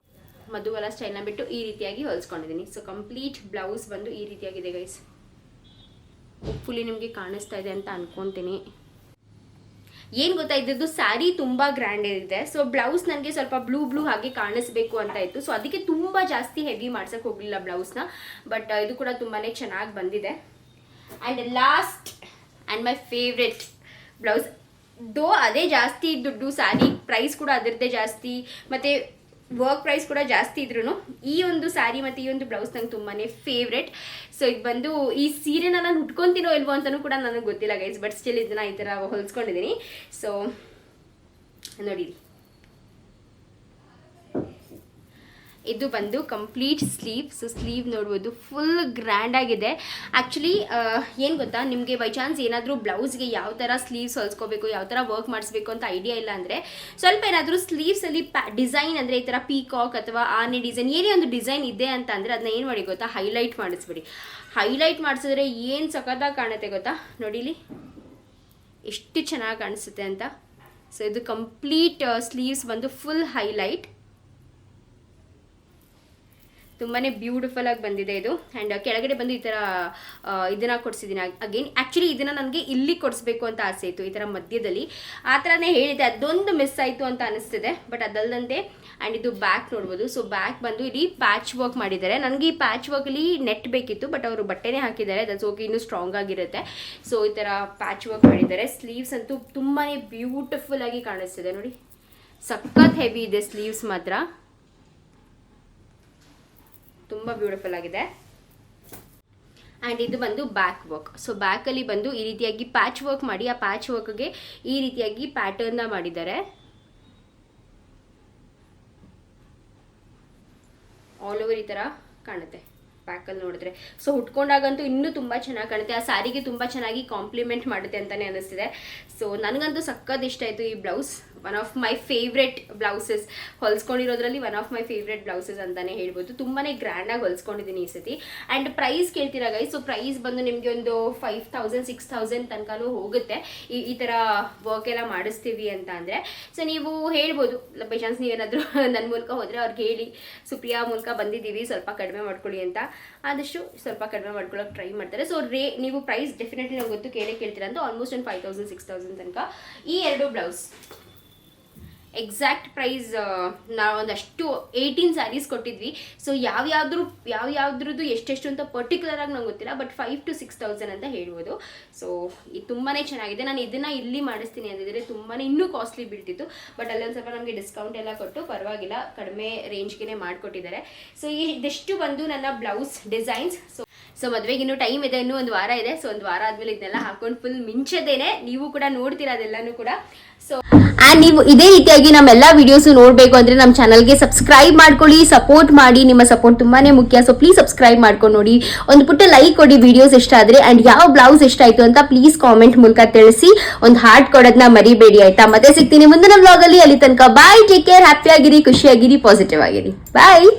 ಮಧುಬಾಲ ಸ್ಟೈಲ್ನ ಬಿಟ್ಟು ಈ ರೀತಿಯಾಗಿ ಹೊಲ್ಸ್ಕೊಂಡಿದ್ದೀನಿ. ಸೊ ಕಂಪ್ಲೀಟ್ ಬ್ಲೌಸ್ ಬಂದು ಈ ರೀತಿಯಾಗಿದೆ ಗೈಸ್. ಹೋಪ್ಫುಲಿ ನಿಮಗೆ ಕಾಣಿಸ್ತಾ ಇದೆ ಅಂತ ಅನ್ಕೊತೀನಿ. ಏನು ಗೊತ್ತಾ, ಇದ್ದದ್ದು ಸ್ಯಾರಿ ತುಂಬ ಗ್ರ್ಯಾಂಡ್ ಇದೆ. ಸೊ ಬ್ಲೌಸ್ ನನಗೆ ಸ್ವಲ್ಪ ಬ್ಲೂ ಹಾಗೆ ಕಾಣಿಸ್ಬೇಕು ಅಂತ ಇತ್ತು. ಸೊ ಅದಕ್ಕೆ ತುಂಬ ಜಾಸ್ತಿ ಹೆವಿ ಮಾಡ್ಸಕ್ಕೆ ಹೋಗಲಿಲ್ಲ ಬ್ಲೌಸ್ನ. ಬಟ್ ಇದು ಕೂಡ ತುಂಬಾ ಚೆನ್ನಾಗಿ ಬಂದಿದೆ. And last and my favourite blouse, ದೋ ಅದೇ ಜಾಸ್ತಿ ದುಡ್ಡು, ಸ್ಯಾರಿ ಪ್ರೈಸ್ ಕೂಡ ಅದರದ್ದೇ ಜಾಸ್ತಿ, ಮತ್ತು ವರ್ಕ್ ಪ್ರೈಸ್ ಕೂಡ ಜಾಸ್ತಿ ಇದ್ರೂ ಈ ಒಂದು ಸ್ಯಾರಿ ಮತ್ತು ಈ ಒಂದು ಬ್ಲೌಸ್ ನಂಗೆ ತುಂಬಾ ಫೇವ್ರೆಟ್. ಸೊ ಇದು ಬಂದು ಈ ಸೀರೆನ ನಾನು ಉಟ್ಕೊತೀನೋ ಇಲ್ವೋ ಅಂತಲೂ ಕೂಡ ನನಗೆ ಗೊತ್ತಿಲ್ಲ ಗೈಸ್. ಬಟ್ ಸ್ಟಿಲ್ ಇದನ್ನ ಈ ಥರ ಹೊಲ್ಸ್ಕೊಂಡಿದ್ದೀನಿ. ಸೊ ನೋಡಿ, ಇದು ಬಂದು ಕಂಪ್ಲೀಟ್ ಸ್ಲೀವ್. ಸೊ ಸ್ಲೀವ್ ನೋಡ್ಬೋದು ಫುಲ್ ಗ್ರ್ಯಾಂಡ್ ಆಗಿದೆ. ಆ್ಯಕ್ಚುಲಿ ಏನು ಗೊತ್ತಾ, ನಿಮಗೆ ಬೈ ಚಾನ್ಸ್ ಏನಾದರೂ ಬ್ಲೌಸ್ಗೆ ಯಾವ ಥರ ಸ್ಲೀವ್ಸ್ ಹೊಲ್ಸ್ಕೋಬೇಕು, ಯಾವ ಥರ ವರ್ಕ್ ಮಾಡಿಸ್ಬೇಕು ಅಂತ ಐಡಿಯಾ ಇಲ್ಲ ಅಂದರೆ ಸ್ವಲ್ಪ ಏನಾದರೂ ಸ್ಲೀವ್ಸಲ್ಲಿ ಡಿಸೈನ್ ಅಂದರೆ ಈ ಥರ ಪೀಕಾಕ್ ಅಥವಾ ಆನೆ ಡಿಸೈನ್ ಏನೇ ಒಂದು ಡಿಸೈನ್ ಇದೆ ಅಂತ ಅಂದರೆ ಅದನ್ನ ಏನು ಮಾಡಿ ಗೊತ್ತಾ, ಹೈಲೈಟ್ ಮಾಡಿಸ್ಬಿಡಿ. ಹೈಲೈಟ್ ಮಾಡಿಸಿದ್ರೆ ಏನು ಸಖತ್ತಾಗಿ ಕಾಣುತ್ತೆ ಗೊತ್ತಾ. ನೋಡಿಲಿ ಎಷ್ಟು ಚೆನ್ನಾಗಿ ಕಾಣಿಸುತ್ತೆ ಅಂತ. ಸೊ ಇದು ಕಂಪ್ಲೀಟ್ ಸ್ಲೀವ್ಸ್ ಬಂದು ಫುಲ್ ಹೈಲೈಟ್, ತುಂಬಾ ಬ್ಯೂಟಿಫುಲ್ ಆಗಿ ಬಂದಿದೆ ಇದು. ಆ್ಯಂಡ್ ಕೆಳಗಡೆ ಬಂದು ಈ ಥರ ಇದನ್ನು ಕೊಡಿಸಿದ್ದೀನಿ ಅಗೇನ್. ಆ್ಯಕ್ಚುಲಿ ಇದನ್ನು ನನಗೆ ಇಲ್ಲಿ ಕೊಡಿಸ್ಬೇಕು ಅಂತ ಆಸೆ ಇತ್ತು, ಈ ಥರ ಮಧ್ಯದಲ್ಲಿ. ಆ ಥರನೇ ಹೇಳಿದೆ, ಅದೊಂದು ಮಿಸ್ ಆಯಿತು ಅಂತ ಅನಿಸ್ತಿದೆ. ಬಟ್ ಅದಲ್ಲದಂತೆ ಆ್ಯಂಡ್ ಇದು ಬ್ಯಾಕ್ ನೋಡ್ಬೋದು. ಸೊ ಬ್ಯಾಕ್ ಬಂದು ಇಲ್ಲಿ ಪ್ಯಾಚ್ ವರ್ಕ್ ಮಾಡಿದ್ದಾರೆ. ನನಗೆ ಈ ಪ್ಯಾಚ್ ವರ್ಕಲ್ಲಿ ನೆಟ್ ಬೇಕಿತ್ತು, ಬಟ್ ಅವರು ಬಟ್ಟೆನೇ ಹಾಕಿದ್ದಾರೆ. ದಟ್ಸ್ ಓಕೆ, ಇನ್ನೂ ಸ್ಟ್ರಾಂಗ್ ಆಗಿರುತ್ತೆ. ಸೊ ಈ ಥರ ಪ್ಯಾಚ್ ವರ್ಕ್ ಮಾಡಿದ್ದಾರೆ. ಸ್ಲೀವ್ಸ್ ಅಂತೂ ತುಂಬಾ ಬ್ಯೂಟಿಫುಲ್ ಆಗಿ ಕಾಣಿಸ್ತಿದೆ ನೋಡಿ. ಸಖತ್ ಹೆವಿ ಇದೆ ಸ್ಲೀವ್ಸ್ ಮಾತ್ರ, ತುಂಬ ಬ್ಯೂಟಿಫುಲ್ ಆಗಿದೆ. ಆ್ಯಂಡ್ ಇದು ಬಂದು ಬ್ಯಾಕ್ ವರ್ಕ್. ಸೊ ಬ್ಯಾಕಲ್ಲಿ ಬಂದು ಈ ರೀತಿಯಾಗಿ ಪ್ಯಾಚ್ ವರ್ಕ್ ಮಾಡಿ ಆ ಪ್ಯಾಚ್ ವರ್ಕ್ಗೆ ಈ ರೀತಿಯಾಗಿ ಪ್ಯಾಟರ್ನ್ನ ಮಾಡಿದ್ದಾರೆ. ಆಲ್ ಓವರ್ ಈ ಥರ ಕಾಣುತ್ತೆ ಬ್ಯಾಕಲ್ಲಿ ನೋಡಿದ್ರೆ. ಸೊ ಉಟ್ಕೊಂಡಾಗಂತೂ ಇನ್ನೂ ತುಂಬ ಚೆನ್ನಾಗಿ ಕಾಣುತ್ತೆ. ಆ ಸ್ಯಾರಿಗೆ ತುಂಬ ಚೆನ್ನಾಗಿ ಕಾಂಪ್ಲಿಮೆಂಟ್ ಮಾಡುತ್ತೆ ಅಂತಲೇ ಅನ್ನಿಸ್ತಿದೆ. ಸೊ ನನಗಂತೂ ಸಖತ್ ಇಷ್ಟ ಆಯಿತು ಈ blouse. One of my favourite blouses, ಹೊಲ್ಸ್ಕೊಂಡಿರೋದ್ರಲ್ಲಿ one of my favourite blouses ಅಂತಲೇ ಹೇಳ್ಬೋದು. ತುಂಬಾ ಗ್ರ್ಯಾಂಡಾಗಿ ಹೊಲ್ಸ್ಕೊಂಡಿದ್ದೀನಿ ಈ ಸತಿ. ಆ್ಯಂಡ್ ಪ್ರೈಸ್ ಕೇಳ್ತೀರಾ ಗೈಸ್. ಸೊ ಪ್ರೈಸ್ ಬಂದು ನಿಮಗೆ ಒಂದು 5,000 6,000 ತನಕನೂ ಹೋಗುತ್ತೆ ಈ ಥರ ವರ್ಕ್ ಎಲ್ಲ ಮಾಡಿಸ್ತೀವಿ ಅಂತ ಅಂದರೆ. ಸೊ ನೀವು ಹೇಳ್ಬೋದು, ಬೈ ಚಾನ್ಸ್ ನೀವೇನಾದರೂ ನನ್ನ ಮೂಲಕ ಹೋದರೆ ಅವ್ರಿಗೆ ಹೇಳಿ, ಸುಪ್ರಿಯಾ ಮೂಲಕ ಬಂದಿದ್ದೀವಿ, ಸ್ವಲ್ಪ ಕಡಿಮೆ ಮಾಡ್ಕೊಳ್ಳಿ ಅಂತ. ಆದಷ್ಟು ಸ್ವಲ್ಪ ಕಡಿಮೆ ಮಾಡ್ಕೊಳ್ಳೋಕೆ ಟ್ರೈ ಮಾಡ್ತಾರೆ. ಸೊ ನೀವು ಪ್ರೈಸ್ ಡೆಫಿನೆಟ್ಲಿ ನಂಗೆ ಗೊತ್ತು ಕೇಳ್ತೀರಾ ಅಂತ. ಆಲ್ಮೋಸ್ಟ್ ಒಂದು 5,000 6,000 ತನಕ ಈ ಎರಡು ಬ್ಲೌಸ್. ಎಕ್ಸಾಕ್ಟ್ ಪ್ರೈಸ್ ನಾವು ಒಂದಷ್ಟು 18 ಸ್ಯಾರೀಸ್ ಕೊಟ್ಟಿದ್ವಿ. ಸೊ ಯಾವ್ಯಾವ್ದ್ರದ್ದು ಎಷ್ಟೆಷ್ಟು ಅಂತ ಪರ್ಟಿಕ್ಯುಲರ್ ಆಗಿ ನಂಗೆ ಗೊತ್ತಿಲ್ಲ, ಬಟ್ 5,000 to 6,000 ಅಂತ ಹೇಳ್ಬೋದು. ಸೊ ಇದು ತುಂಬಾ ಚೆನ್ನಾಗಿದೆ. ನಾನು ಇದನ್ನು ಇಲ್ಲಿ ಮಾಡಿಸ್ತೀನಿ ಅಂದಿದ್ರೆ ತುಂಬಾ ಇನ್ನೂ ಕಾಸ್ಟ್ಲಿ ಬೀಳ್ತಿತ್ತು. ಬಟ್ ಅಲ್ಲೊಂದು ಸ್ವಲ್ಪ ನಮಗೆ ಡಿಸ್ಕೌಂಟ್ ಎಲ್ಲ ಕೊಟ್ಟು ಪರವಾಗಿಲ್ಲ, ಕಡಿಮೆ ರೇಂಜ್ಗೆ ಮಾಡಿಕೊಟ್ಟಿದ್ದಾರೆ. ಸೊ ಇದೆಷ್ಟು ಬಂದು ನನ್ನ ಬ್ಲೌಸ್ ಡಿಸೈನ್ಸ್. ಸೊ ಮದುವೆಗೆ ಇನ್ನೂ ಟೈಮ್ ಇದೆ, ಇನ್ನೂ ಒಂದು ವಾರ ಇದೆ. ಸೊ ಒಂದು ವಾರ ಆದಮೇಲೆ ಇದನ್ನೆಲ್ಲ ಹಾಕೊಂಡು ಫುಲ್ ಮಿಂಚದೇನೆ ನೀವು ಕೂಡ ನೋಡ್ತೀರಾ ಅದೆಲ್ಲನೂ ಕೂಡ. ಸೊ ಆ್ಯಂಡ್ ನೀವು ಇದೇ ರೀತಿಯಾಗಿ ನಮ್ಮೆಲ್ಲ ವಿಡಿಯೋಸ್ ನೋಡಬೇಕು ಅಂದರೆ ನಮ್ಮ ಚಾನಲ್ಗೆ ಸಬ್ಸ್ಕ್ರೈಬ್ ಮಾಡ್ಕೊಳ್ಳಿ, ಸಪೋರ್ಟ್ ಮಾಡಿ. ನಿಮ್ಮ ಸಪೋರ್ಟ್ ತುಂಬಾ ಮುಖ್ಯ. ಸೊ ಪ್ಲೀಸ್ ಸಬ್ಸ್ಕ್ರೈಬ್ ಮಾಡ್ಕೊಂಡು ನೋಡಿ, ಒಂದು ಪುಟ್ಟ ಲೈಕ್ ಕೊಡಿ ವಿಡಿಯೋಸ್ ಇಷ್ಟ ಆದರೆ. ಆ್ಯಂಡ್ ಯಾವ ಬ್ಲೌಸ್ ಇಷ್ಟ ಆಯಿತು ಅಂತ ಪ್ಲೀಸ್ ಕಾಮೆಂಟ್ ಮೂಲಕ ತಿಳಿಸಿ, ಒಂದು ಹಾರ್ಟ್ ಕೊಡೋದನ್ನ ಮರಿಬೇಡಿ ಆಯಿತಾ. ಮತ್ತೆ ಸಿಗ್ತೀನಿ ಮುಂದಿನ ವ್ಲಾಗಲ್ಲಿ. ಅಲ್ಲಿ ತನಕ ಬಾಯ್, ಟೇಕ್ ಕೇರ್, ಹ್ಯಾಪಿ ಆಗಿರಿ, ಖುಷಿಯಾಗಿರಿ, ಪಾಸಿಟಿವ್ ಆಗಿರಿ, ಬಾಯ್.